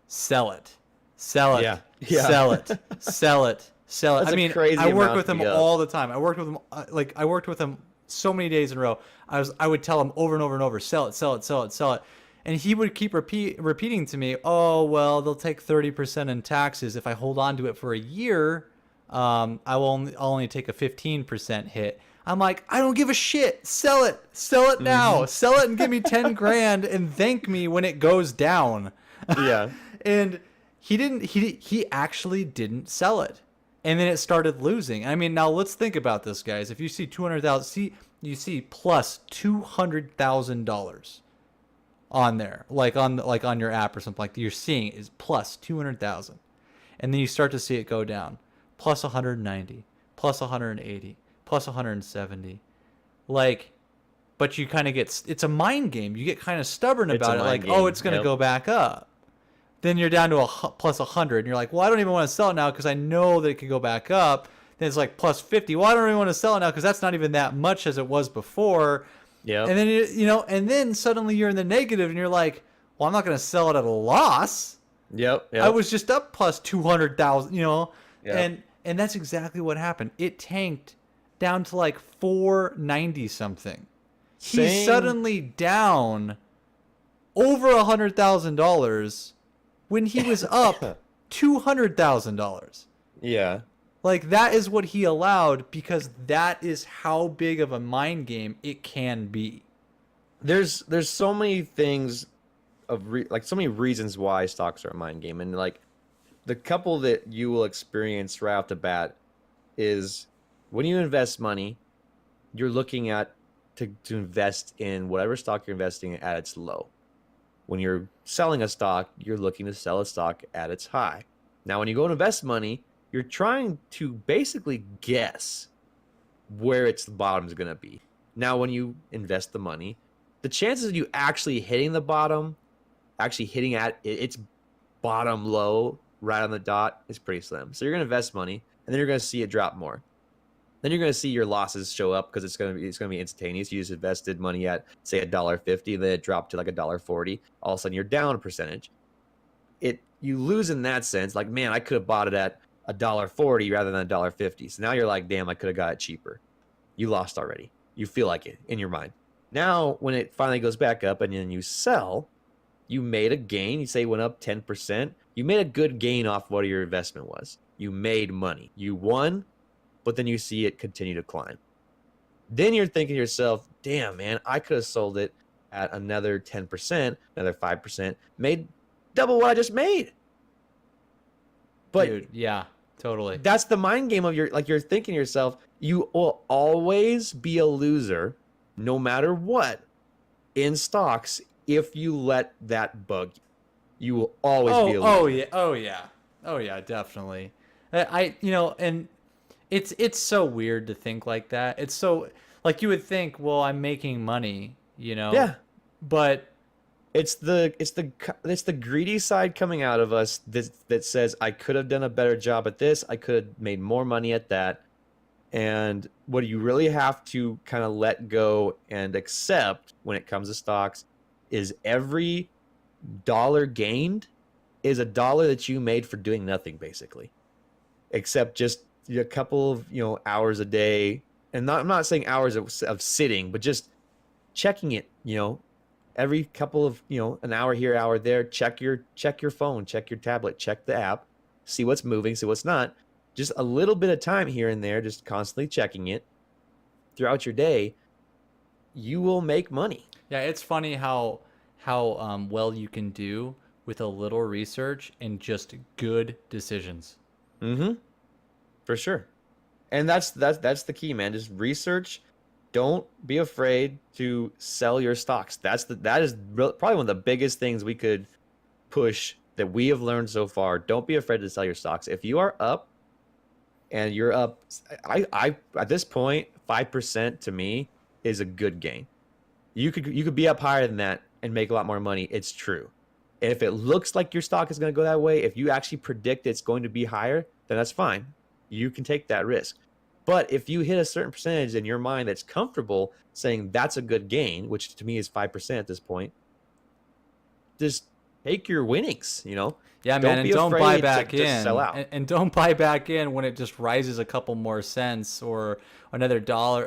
sell it. Yeah. Sell it. Sell it. Sell it. That's I mean, crazy I work amount with to him be up. all the time. I worked with him so many days in a row. I would tell him over and over and over, sell it, sell it, sell it, sell it. And he would keep repeating to me, oh, well, they'll take 30% in taxes. If I hold on to it for a year, I'll only take a 15% hit. I'm like, I don't give a shit. Sell it. Sell it now. Sell it and give me 10 grand and thank me when it goes down. Yeah. And he actually didn't sell it. And then it started losing. I mean, now let's think about this, guys. If you see you see plus $200,000 on there, like on your app or something, like you're seeing is plus 200,000. And then you start to see it go down. Plus 190, plus 180, plus 170. Like, but you kind of it's a mind game. You get kind of stubborn about it. Like, oh, it's going to go back up. Then you're down to plus 100. And you're like, well, I don't even want to sell it now because I know that it could go back up. Then it's like plus 50. Well, I don't even want to sell it now because that's not even that much as it was before. Yeah. And then, and then suddenly you're in the negative and you're like, well, I'm not going to sell it at a loss. Yep. I was just up plus 200,000, Yep. And that's exactly what happened. It tanked down to like 490 something. He's suddenly down over $100,000 when he was up $200,000. Yeah. Like, that is what he allowed, because that is how big of a mind game it can be. There's so many things so many reasons why stocks are a mind game, and like the couple that you will experience right off the bat is when you invest money, you're looking at to invest in whatever stock you're investing in at its low. When you're selling a stock, you're looking to sell a stock at its high. Now, when you go to invest money, you're trying to basically guess where its bottom is going to be. Now, when you invest the money, the chances of you actually hitting the bottom, actually hitting at its bottom low right on the dot, is pretty slim. So you're going to invest money, and then you're going to see it drop more. then you're going to see your losses show up because it's going to be instantaneous. You just invested money at say $1.50, then it dropped to like $1.40. All of a sudden you're down a percentage. You lose in that sense. Like, man, I could have bought it at $1.40 rather than $1.50. So now you're like, damn, I could have got it cheaper. You lost already. You feel like it in your mind. Now, when it finally goes back up and then you sell, you made a gain. You say it went up 10%. You made a good gain off what your investment was. You made money. You won, but then you see it continue to climb. Then you're thinking to yourself, damn, man, I could have sold it at another 10%, another 5%, made double what I just made. But Dude, yeah, totally. that's the mind game of you're thinking to yourself, you will always be a loser no matter what in stocks if you let that bug you. You will always be a loser. Oh yeah, definitely. And it's so weird to think like that. It's so like you would think, well, I'm making money, Yeah. but It's the greedy side coming out of us that says I could have done a better job at this. I could have made more money at that. And what you really have to kind of let go and accept when it comes to stocks is every dollar gained is a dollar that you made for doing nothing, basically, except just a couple of hours a day. And I'm not saying hours of sitting, but just checking it. Every couple of an hour here, hour there, check your phone, check your tablet, check the app, see what's moving, see what's not. Just a little bit of time here and there, just constantly checking it throughout your day, you will make money. yeah, it's funny how well you can do with a little research and just good decisions. Mm-hmm. For sure. And that's the key, man. Just research. Don't be afraid to sell your stocks. That is probably one of the biggest things we could push that we have learned so far. Don't be afraid to sell your stocks. If you are up and you're up, I at this point, 5% to me is a good gain. You could be up higher than that and make a lot more money. It's true. And if it looks like your stock is going to go that way, if you actually predict it's going to be higher, then that's fine. You can take that risk. But if you hit a certain percentage in your mind that's comfortable saying that's a good gain, which to me is 5% at this point, just take your winnings, Yeah, man, and don't buy back in. Sell out. And don't buy back in when it just rises a couple more cents or another dollar.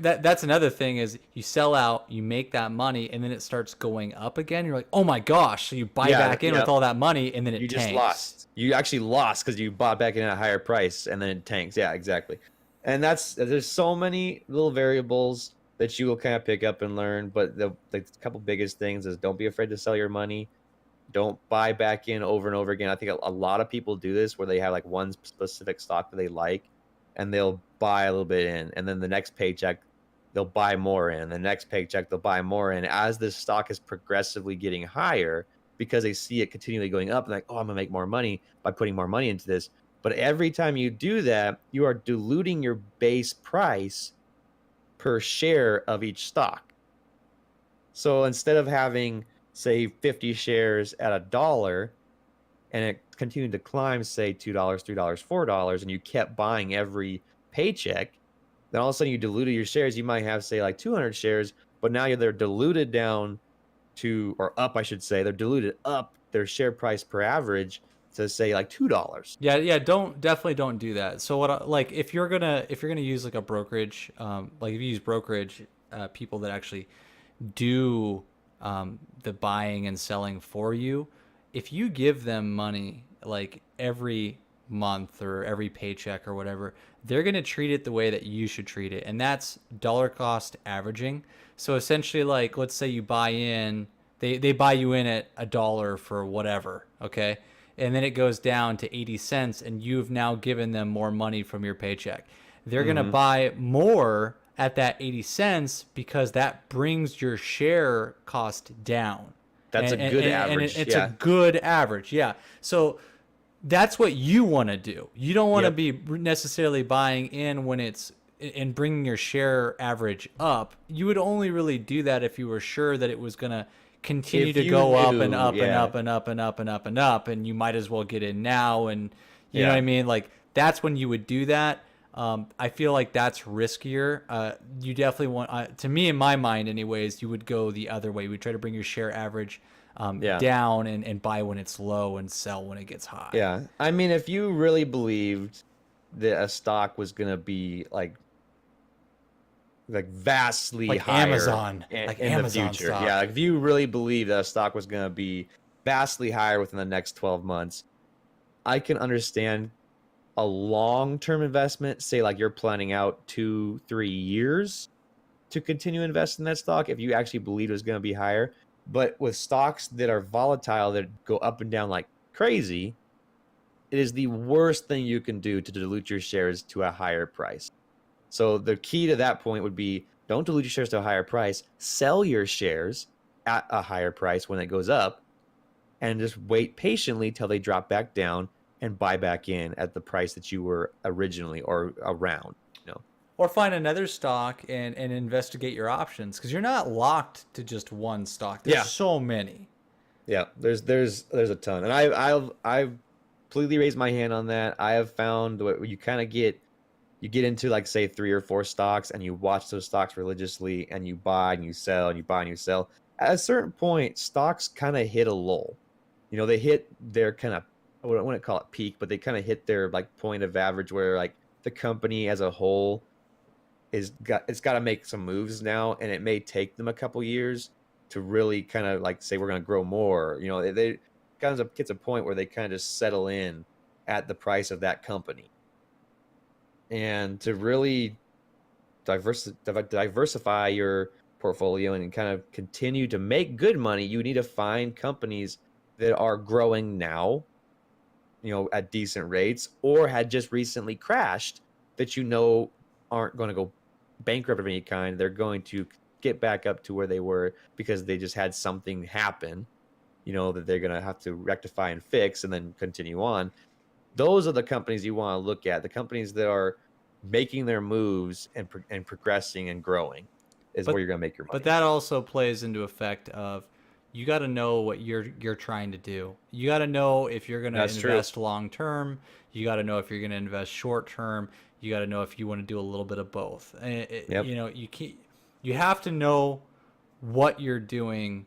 That's another thing is you sell out, you make that money, and then it starts going up again. You're like, oh my gosh! So you buy back in with all that money, and then it tanks. You just lost. You actually lost because you bought back in at a higher price, and then it tanks. Yeah, exactly. And there's so many little variables that you will kind of pick up and learn. But the couple biggest things is don't be afraid to sell your money. Don't buy back in over and over again. I think a lot of people do this where they have like one specific stock that they like and they'll buy a little bit in. And then the next paycheck, they'll buy more in. The next paycheck, they'll buy more in. As this stock is progressively getting higher because they see it continually going up and like, oh, I'm going to make more money by putting more money into this. But every time you do that, you are diluting your base price per share of each stock. So instead of having say 50 shares at $1 and it continued to climb, say $2, $3, $4, and you kept buying every paycheck, then all of a sudden you diluted your shares. You might have say like 200 shares, but now they're diluted down to, or up, I should say, they're diluted up their share price per average to say like $2. Yeah, definitely don't do that. So if you're gonna use like a brokerage, like if you use brokerage, people that actually do the buying and selling for you, if you give them money like every month or every paycheck or whatever, they're going to treat it the way that you should treat it, and that's dollar cost averaging. So essentially, like, let's say you buy in, they buy you in at $1 for whatever, okay, and then it goes down to 80 cents and you've now given them more money from your paycheck. They're going to buy more at that 80 cents because that brings your share cost down. That's a good average. And it's a good average, yeah. So that's what you want to do. You don't want to be necessarily buying in when it's and bringing your share average up. You would only really do that if you were sure that it was going to continue to go up and up and up and up and up and up and up, and you might as well get in now. And you know what I mean? Like, that's when you would do that. I feel like that's riskier. You definitely want, to me, in my mind, anyways, you would go the other way. You would try to bring your share average Yeah. down and buy when it's low and sell when it gets high. Yeah. I mean, if you really believed that a stock was going to be like vastly Like higher Amazon, like in the Amazon future. stock. Yeah, like if you really believe that a stock was going to be vastly higher within the next 12 months, I can understand a long-term investment, say like you're planning out 2-3 years to continue investing in that stock if you actually believe it was going to be higher. But with stocks that are volatile, that go up and down like crazy, it is the worst thing you can do to dilute your shares to a higher price. So the key to that point would be, don't dilute your shares to a higher price, sell your shares at a higher price when it goes up, and just wait patiently till they drop back down and buy back in at the price that you were originally or around. Or find another stock and investigate your options, because you're not locked to just one stock. There's so many. Yeah, there's a ton, and I've completely raised my hand on that. I have found what you kind of get. You get into like say 3 or 4 stocks and you watch those stocks religiously and you buy and you sell and you buy and you sell. At a certain point, stocks kind of hit a lull. They hit their kind of, I wouldn't call it peak, but they kind of hit their like point of average where like the company as a whole it's got to make some moves now, and it may take them a couple years to really kind of like say we're going to grow more. They kind of gets a point where they kind of just settle in at the price of that company. And to really diversify your portfolio and kind of continue to make good money, you need to find companies that are growing now, at decent rates, or had just recently crashed that aren't going to go bankrupt of any kind. They're going to get back up to where they were because they just had something happen, that they're going to have to rectify and fix and then continue on. Those are the companies you want to look at. The companies that are making their moves and progressing and growing is where you're going to make your money. But that also plays into effect of, you got to know what you're trying to do. You got to know if you're going to invest long term. You got to know if you're going to invest short term. You got to know if you want to do a little bit of both. You have to know what you're doing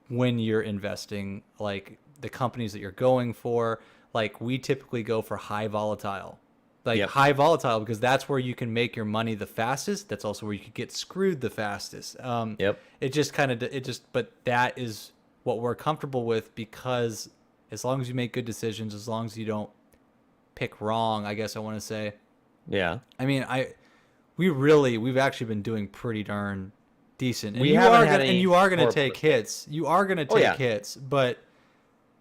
when you're investing, like the companies that you're going for. Like we typically go for high volatile. High volatile, because that's where you can make your money the fastest. That's also where you could get screwed the fastest. But that is what we're comfortable with, because as long as you make good decisions, as long as you don't pick wrong, I guess I want to say. Yeah. I mean, we've actually been doing pretty darn decent. And you are going to take hits. You are going to take hits, but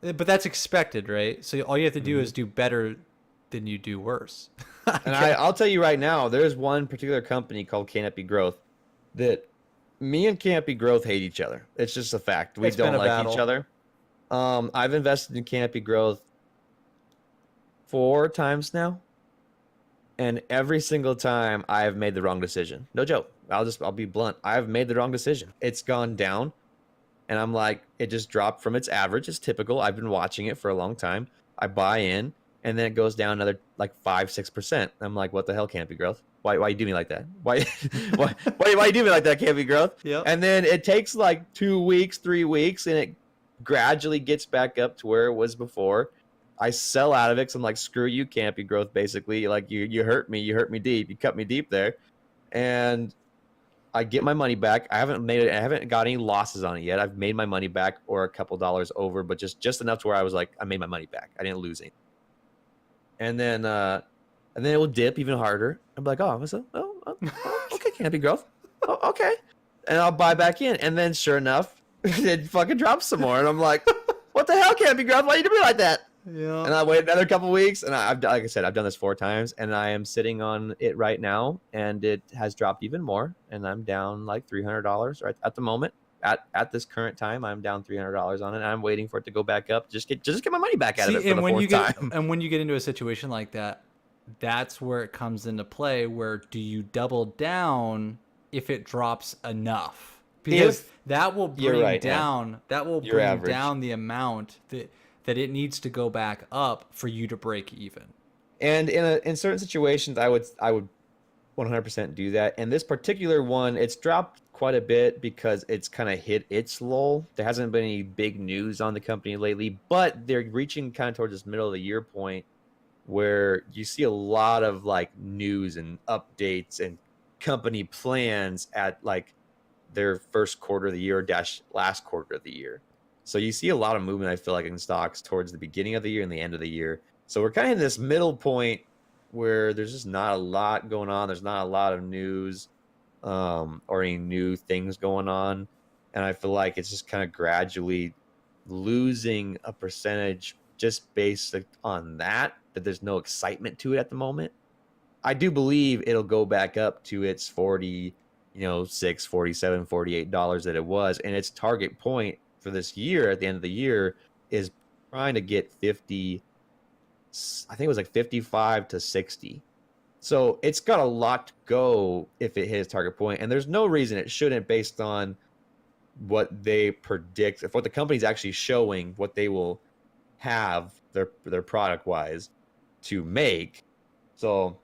that's expected, right? So all you have to do is do better than you do worse. And I'll tell you right now, there's one particular company called Canopy Growth that me and Canopy Growth hate each other. It's just a fact. We don't like each other. I've invested in Canopy Growth 4 times now, and every single time I have made the wrong decision. No joke. I'll be blunt. I've made the wrong decision. It's gone down, and I'm like, it just dropped from its average. It's typical. I've been watching it for a long time. I buy in, and then it goes down another like 5-6%. I'm like, what the hell, Canopy Growth? Why you do me like that? Why you do me like that, Canopy Growth? Yep. And then it takes like 2 weeks, 3 weeks, and it gradually gets back up to where it was before. I sell out of it because I'm like, screw you, Canopy Growth, basically. Like, you hurt me deep. You cut me deep there. And I get my money back. I haven't got any losses on it yet. I've made my money back or a couple dollars over, but just enough to where I was like, I made my money back. I didn't lose anything. And then it will dip even harder. I'm like, okay, Canopy Growth. Oh, okay. And I'll buy back in. And then sure enough, it fucking drops some more. And I'm like, what the hell, Canopy Growth? Why you do me like that? Yeah. And I wait another couple weeks, and like I said, I've done this 4 times, and I am sitting on it right now, and it has dropped even more, and I'm down like $300 right at the moment. At this current time, I'm down $300 on it, and I'm waiting for it to go back up. Just get my money back out of it for the 4th time. And when you get into a situation like that, that's where it comes into play. Where do you double down if it drops enough? Because that will bring down the amount that it needs to go back up for you to break even. And in certain situations, I would 100% do that. And this particular one, it's dropped quite a bit because it's kind of hit its lull. There hasn't been any big news on the company lately, but they're reaching kind of towards this middle of the year point where you see a lot of like news and updates and company plans at like their first quarter of the year dash last quarter of the year. So you see a lot of movement, I feel like, in stocks towards the beginning of the year and the end of the year. So we're kind of in this middle point where there's just not a lot going on. There's not a lot of news or any new things going on. And I feel like it's just kind of gradually losing a percentage just based on that there's no excitement to it at the moment. I do believe it'll go back up to its 40, $6, 47, $48 that it was. And its target point for this year at the end of the year is trying to get 50. I think it was like 55 to 60. So it's got a lot to go if it hits target point, and there's no reason it shouldn't based on what they predict, if what the company's actually showing, what they will have their product wise to make. So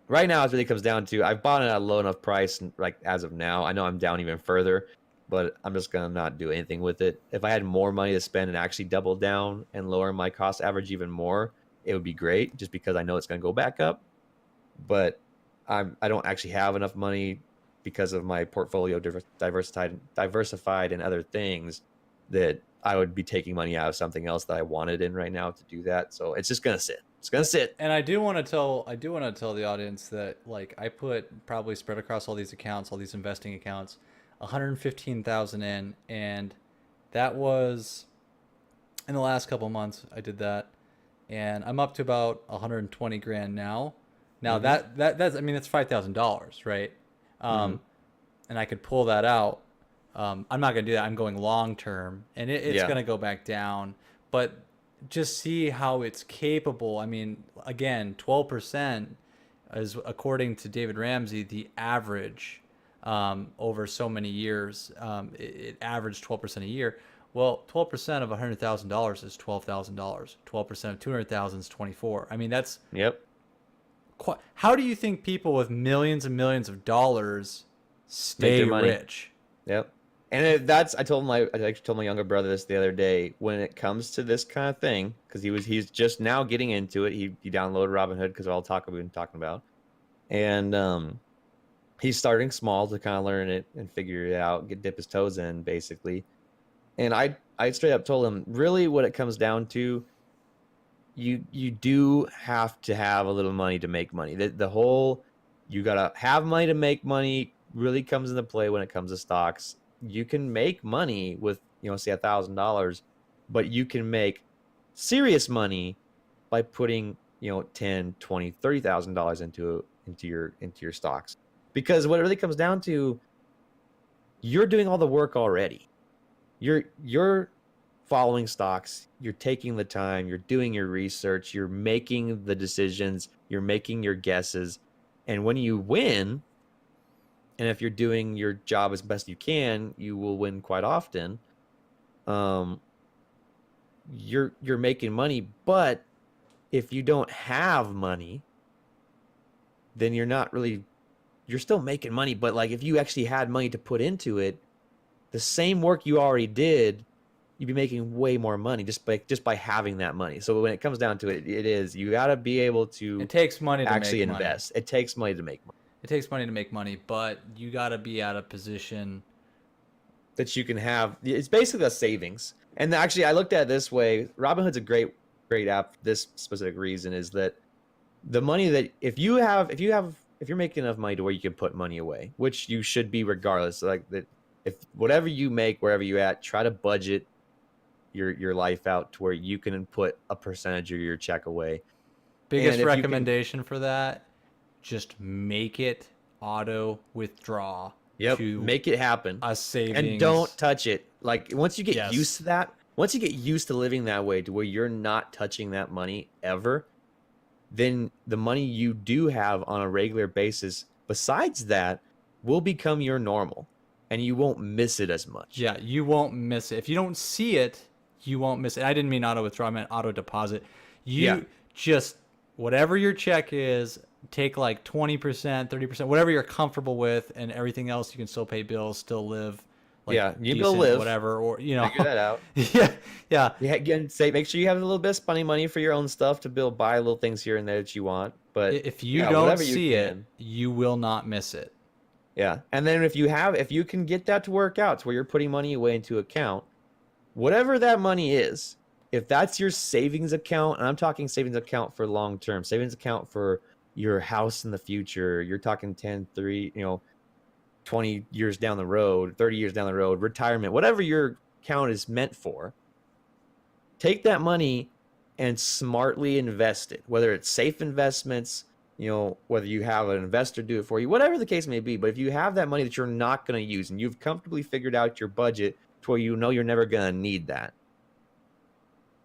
right now it really comes down to I've bought it at a low enough price, like as of now. I know I'm down even further, but I'm just gonna not do anything with it. If I had more money to spend and actually double down and lower my cost average even more, it would be great, just because I know it's gonna go back up. But I don't actually have enough money because of my portfolio diversified in other things that I would be taking money out of something else that I wanted in right now to do that. So it's just gonna sit. It's gonna sit. And I do want to tell the audience that like I put probably spread across all these accounts, all these investing accounts, 115,000 in, and that was in the last couple months I did that, and I'm up to about 120 grand now. Now that's I mean that's $5,000, right? And I could pull that out. I'm not gonna do that. I'm going long term, and it's gonna go back down. But just see how it's capable. I mean, again, 12% is, according to David Ramsey, the average over so many years. It averaged 12% a year. Well, 12% of $100,000 is $12,000. 12% of 200,000 is 24. I mean, that's how do you think people with millions and millions of dollars stay rich? Yep. And I actually told my younger brother this the other day. When it comes to this kind of thing, because he's just now getting into it. He downloaded Robinhood because of all the talk we've been talking about, and he's starting small to kind of learn it and figure it out, dip his toes in basically. And I straight up told him, really, what it comes down to, you do have to have a little money to make money. The whole you gotta have money to make money really comes into play when it comes to stocks. You can make money with say $1,000, but you can make serious money by putting $10, $20, $30,000 into your stocks, because what it really comes down to, you're doing all the work already. You're following stocks, you're taking the time, you're doing your research, you're making the decisions, you're making your guesses, and when you win, and if you're doing your job as best you can, you will win quite often. You're making money, but if you don't have money, then you're still making money, but like if you actually had money to put into it, the same work you already did, you'd be making way more money just by having that money. So when it comes down to it, you got to be able to. It takes money to actually make invest. Money. It takes money to make money. It takes money to make money, but you got to be at a position that you can have. It's basically a savings. And actually, I looked at it this way. Robinhood's a great app for this specific reason, is that the money that if you're making enough money to where you can put money away, which you should be regardless, like that, if whatever you make, wherever you at, try to budget your life out to where you can put a percentage of your check away. Biggest recommendation for that, just make it auto withdraw. Yep, make it happen. A savings. And don't touch it. Like once you get used to that, once you get used to living that way to where you're not touching that money ever, then the money you do have on a regular basis, besides that, will become your normal. And you won't miss it as much. Yeah, you won't miss it. If you don't see it, you won't miss it. I didn't mean auto withdraw, I meant auto deposit. Just whatever your check is, take like 20%, 30%, whatever you're comfortable with, and everything else you can still pay bills, still live like Yeah, you go decent, live. whatever, or Figure that out. yeah, yeah. Yeah, again, say make sure you have a little bit of spending money for your own stuff to buy little things here and there that you want. But If you yeah, don't whatever you see it, can. you will not miss it. Yeah, and then if you can get that to work out to where you're putting money away into account, whatever that money is, if that's your savings account, and I'm talking savings account for long term, savings account for your house in the future, you're talking 10, 3, 20 years down the road, 30 years down the road, retirement, whatever your account is meant for, take that money and smartly invest it, whether it's safe investments, whether you have an investor do it for you, whatever the case may be. But if you have that money that you're not going to use and you've comfortably figured out your budget to where you know you're never going to need that,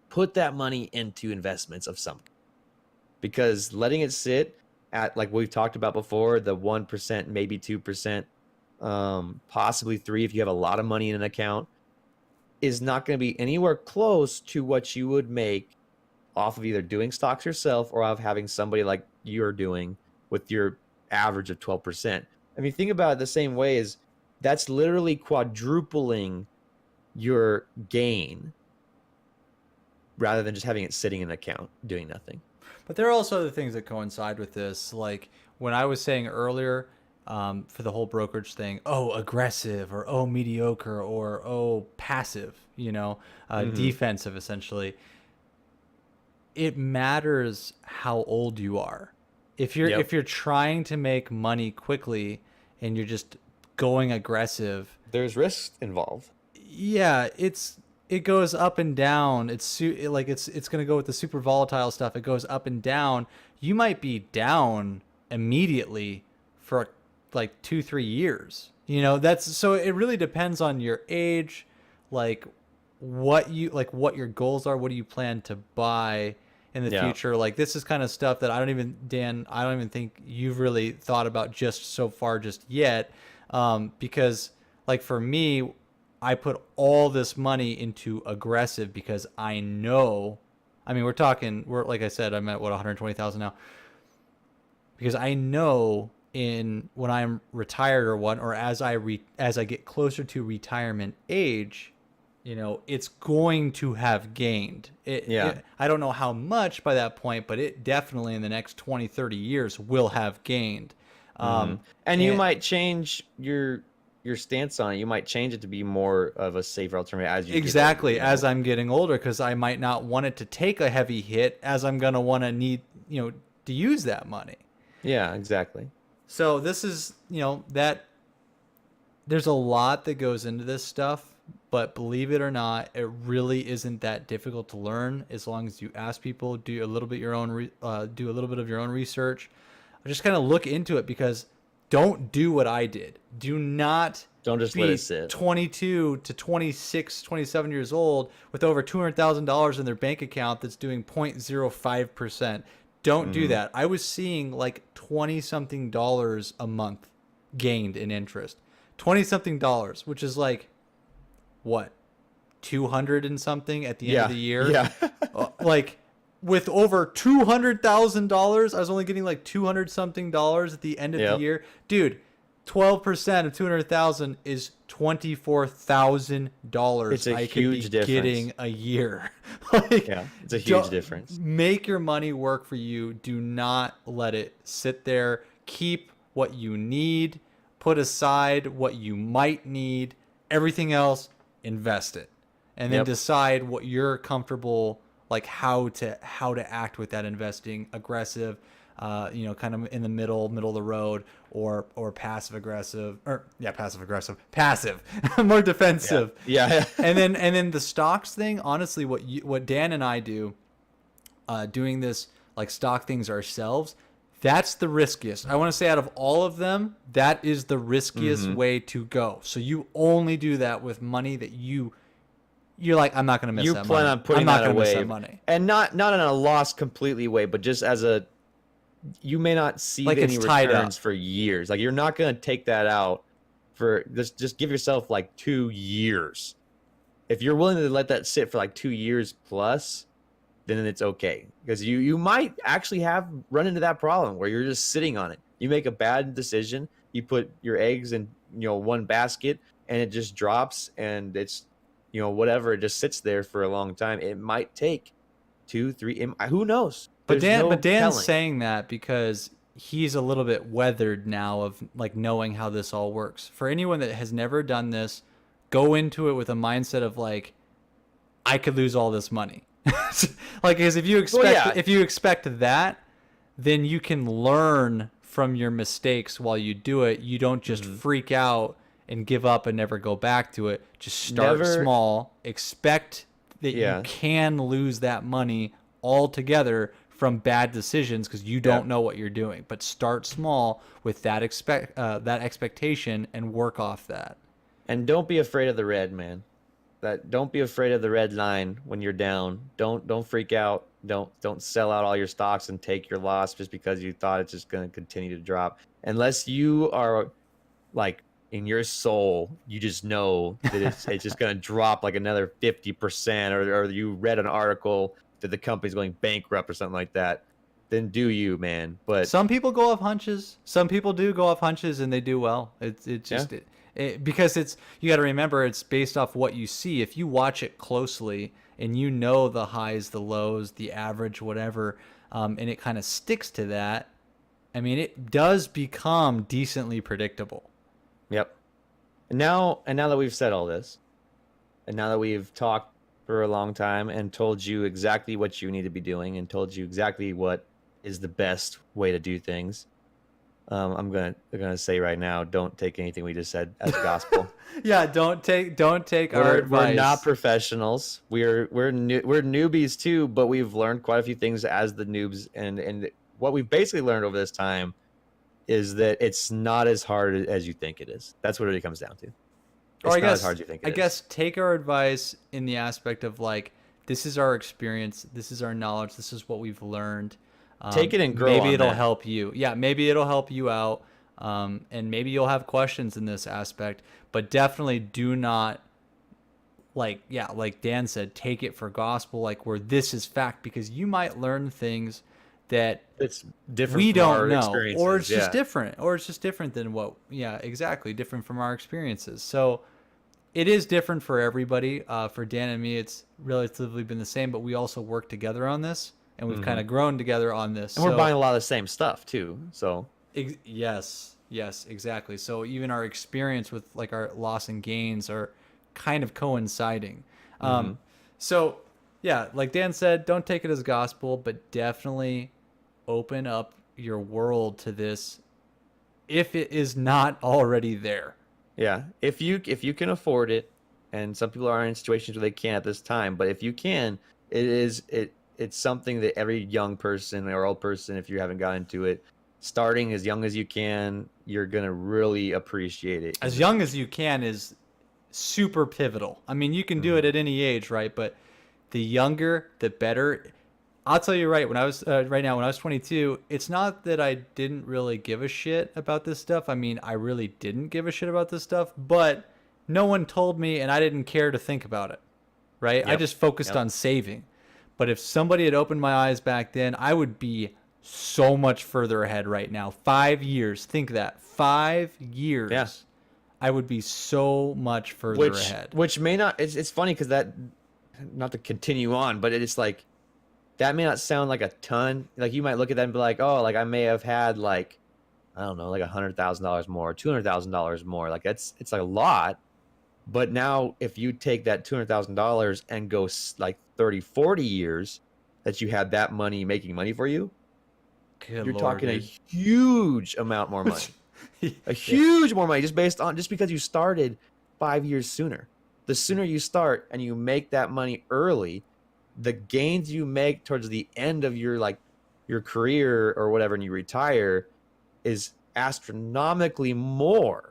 put that money into investments of some, because letting it sit at, like we've talked about before, the 1%, maybe 2%, possibly 3% if you have a lot of money in an account, is not going to be anywhere close to what you would make off of either doing stocks yourself or of having somebody like you're doing with your average of 12%. I mean, think about it the same way as that's literally quadrupling your gain rather than just having it sitting in an account doing nothing. But there are also other things that coincide with this. Like when I was saying earlier, for the whole brokerage thing, aggressive, or mediocre, or passive, defensive, essentially. It matters how old you are. If you're trying to make money quickly and you're just going aggressive, there's risks involved. Yeah, it goes up and down. It's going to go with the super volatile stuff. It goes up and down. You might be down immediately for like 2-3 years. So it really depends on your age, like what your goals are, what do you plan to buy in the future. Like this is kind of stuff that I don't even think you've really thought about just so far just yet. Because like for me, I put all this money into aggressive because I know, I mean, we're like I said, I'm at 120,000 now, because I know when I'm retired or as I get closer to retirement age, it's going to have gained. I don't know how much by that point, but it definitely in the next 20, 30 years will have gained. And you might change your stance on it. You might change it to be more of a safer alternative as you exactly get older, as I'm getting older, because I might not want it to take a heavy hit as I'm going to want to need, to use that money. Yeah, exactly. So this is, that there's a lot that goes into this stuff, but believe it or not, it really isn't that difficult to learn as long as you ask people, do a little bit of your own research, just kind of look into it, because don't do what I did. Don't just let it sit. 22 to 26, 27 years old with over $200,000 in their bank account that's doing 0.05%. Don't do that. I was seeing like 20-something dollars a month gained in interest. 20-something dollars, which is like, what, 200 and something at the end of the year? Yeah. Like with over $200,000, I was only getting like 200-something dollars at the end of the year. Dude, 12% of 200,000 is $24,000. It's a huge difference. Getting a year. It's a huge difference. Make your money work for you. Do not let it sit there. Keep what you need. Put aside what you might need. Everything else, invest it, and then decide what you're comfortable, like how to act with that investing. Aggressive, kind of in the middle of the road, or passive aggressive, passive, more defensive. Yeah. and then the stocks thing, honestly, what Dan and I do, doing this like stock things ourselves, that's the riskiest. I want to say out of all of them, that is the riskiest way to go. So you only do that with money that you're like, I'm not going to miss that money. You plan on putting that away. Miss that money. And not in a loss completely way, but just as you may not see like any returns up for years. Like you're not going to take that out for just give yourself like 2 years. If you're willing to let that sit for like 2 years plus, then it's okay, because you might actually have run into that problem where you're just sitting on it. You make a bad decision, you put your eggs in one basket, and it just drops, and it's whatever, it just sits there for a long time. It might take 2 3, who knows? But There's no Dan's telling. saying that because he's a little bit weathered now of like knowing how this all works. For anyone that has never done this, go into it with a mindset of like, I could lose all this money. Like, because if you expect that, then you can learn from your mistakes while you do it. You don't just freak out and give up and never go back to it. Just start small. Expect that you can lose that money altogether from bad decisions because you don't know what you're doing. But start small with that expectation and work off that. And don't be afraid of the red, man. Don't be afraid of the red line when you're down. Don't freak out. Don't sell out all your stocks and take your loss just because you thought it's just going to continue to drop. Unless you are like in your soul, you just know that it's just going to drop like another 50%, or you read an article that the company's going bankrupt or something like that. Then do you, man. But some people go off hunches. Some people do go off hunches and they do well. Because you got to remember it's based off what you see. If you watch it closely and you know the highs, the lows, the average, whatever, and it kind of sticks to that, I mean, it does become decently predictable. Yep. And now that we've said all this, and now that we've talked for a long time and told you exactly what you need to be doing and told you exactly what is the best way to do things, I'm gonna say right now, don't take anything we just said as gospel. Yeah, don't take our advice. We're not professionals. We're newbies too, but we've learned quite a few things as the noobs, and what we've basically learned over this time is that it's not as hard as you think it is. That's what it comes down to. It's not as hard as you think it is. I guess take our advice in the aspect of like, this is our experience, this is our knowledge, this is what we've learned. Take it and grow. Maybe it'll help you. Yeah, maybe it'll help you out. And maybe you'll have questions in this aspect, but definitely do not like Dan said, take it for gospel, like where this is fact, because you might learn things that it's different we from don't our know, experiences. or it's just different, than what, exactly, different from our experiences. So it is different for everybody. For Dan and me, it's relatively been the same, but we also work together on this. And we've kind of grown together on this. And we're buying a lot of the same stuff too. So yes, exactly. So even our experience with like our loss and gains are kind of coinciding. So yeah, like Dan said, don't take it as gospel, but definitely open up your world to this if it is not already there. Yeah, if you can afford it, and some people are in situations where they can't at this time, but if you can, it's something that every young person or old person, if you haven't gotten into it, starting as young as you can, you're going to really appreciate it. As young as you can is super pivotal. I mean, you can do it at any age, right? But the younger, the better. I'll tell you when I was 22, it's not that I didn't really give a shit about this stuff. I mean, I really didn't give a shit about this stuff, but no one told me and I didn't care to think about it, right? I just focused on saving. But if somebody had opened my eyes back then, I would be so much further ahead right now. 5 years. Think that. 5 years. Yeah. I would be so much further ahead. Which may not... It's funny because that... Not to continue on, but it's like... That may not sound like a ton. Like, you might look at that and be like, oh, like, I may have had, like... I don't know, like $100,000 more, $200,000 more. Like, it's like a lot. But now, if you take that $200,000 and go like 30, 40 years that you had that money making money for you, you're talking a huge amount more money. A huge more money just because you started 5 years sooner. The sooner you start and you make that money early, the gains you make towards the end of your career or whatever, and you retire, is astronomically more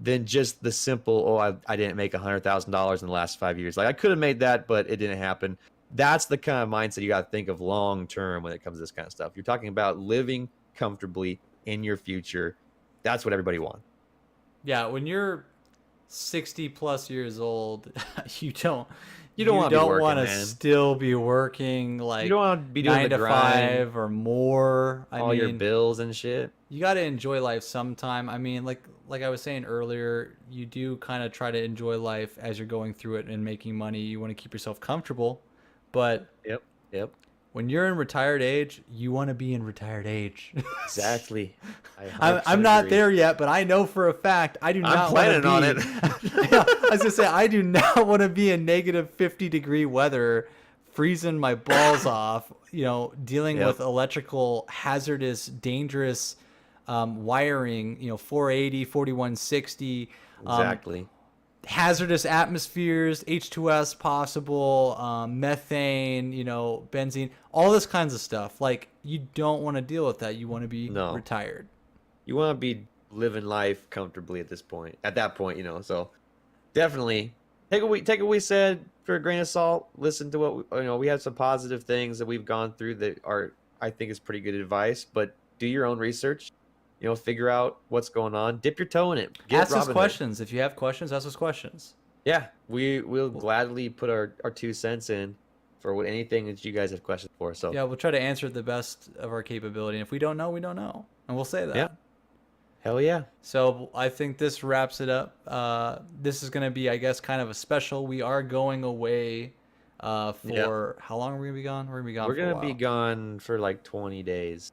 than just the simple, I didn't make $100,000 in the last 5 years. Like, I could have made that, but it didn't happen. That's the kind of mindset you got to think of long term when it comes to this kind of stuff. You're talking about living comfortably in your future. That's what everybody wants. Yeah, when you're 60 plus years old, you You don't want to be working, want to man. still be working like You don't want to be doing 9 the to grind, 5 or more. I all mean, your bills and shit. you got to enjoy life sometime. I mean, like I was saying earlier, you do kind of try to enjoy life as you're going through it and making money. You want to keep yourself comfortable, but Yep. Yep. when you're in retired age, you want to be in retired age. Exactly. I'm not there yet, but I know for a fact I do not want to planning be. on it. Yeah, I was gonna say I do not want to be in negative 50-degree weather, freezing my balls off. You know, dealing Yep. with electrical, hazardous, dangerous wiring. You know, 480, 4160. Exactly. Hazardous atmospheres, H2S possible, methane, you know, benzene, all this kinds of stuff. Like, you don't want to deal with that. You want to be No. retired. You want to be living life comfortably at this point. At that point, you know. So definitely take what we said for a grain of salt. Listen to what we had some positive things that we've gone through that are, I think, is pretty good advice. But do your own research. You know, figure out what's going on. Dip your toe in it. Ask us Robinhood. questions. If you have questions, ask us questions. Yeah, we'll gladly put our 2 cents in for anything that you guys have questions for. So Yeah, we'll try to answer it the best of our capability. And if we don't know, we don't know. And we'll say that. Yeah. Hell yeah. So I think this wraps it up. This is going to be, I guess, kind of a special. We are going away for how long are we going to be gone? We're going to be gone We're for a gonna while. be gone for like 20 days.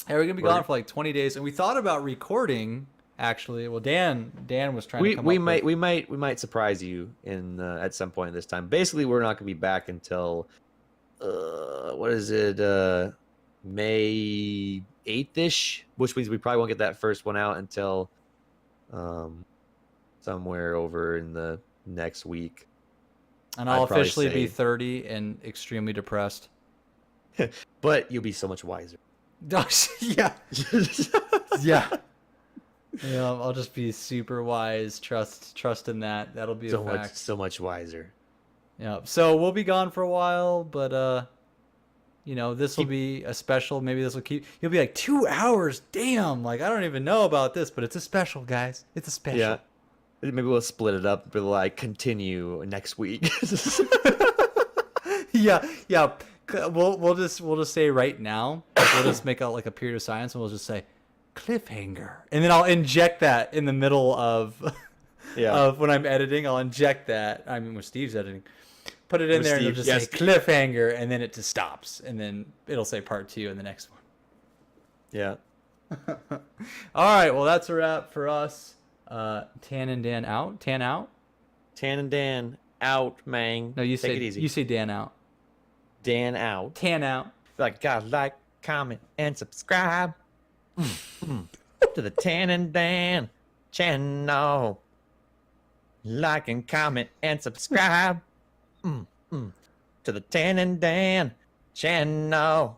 Yeah, we're going to be gone for like 20 days. And we thought about recording, actually. Well, Dan was trying to come We up might with... we might surprise you in at some point this time. Basically, we're not gonna be back until what is it? May 8th-ish, which means we probably won't get that first one out until somewhere over in the next week. And I'll I'd probably officially be say- 30 and extremely depressed. But you'll be so much wiser. Yeah. Yeah. You know, I'll just be super wise. Trust in that. That'll be a fact. So much wiser. Yeah. So we'll be gone for a while, but you know, this will be a special. Maybe this will keep. You'll be like 2 hours. Damn. Like I don't even know about this, but it's a special, guys. It's a special. Yeah. Maybe we'll split it up, but like continue next week. Yeah. Yeah. We'll just say right now. We'll just make out like a period of silence, and we'll just say cliffhanger, and then I'll inject that in the middle of of when I'm editing. I'll inject that. I mean, when Steve's editing, put it in there, and it'll just say cliffhanger, and then it just stops, and then it'll say part 2 in the next one. Yeah. All right. Well, that's a wrap for us. Tan and Dan out. Tan out. Tan and Dan out, man. No, you Take say it easy. You say Dan out. Dan out. Tan out. Like, gotta like, comment, and subscribe to the Tan and Dan channel. Like and comment and subscribe to the Tan and Dan channel.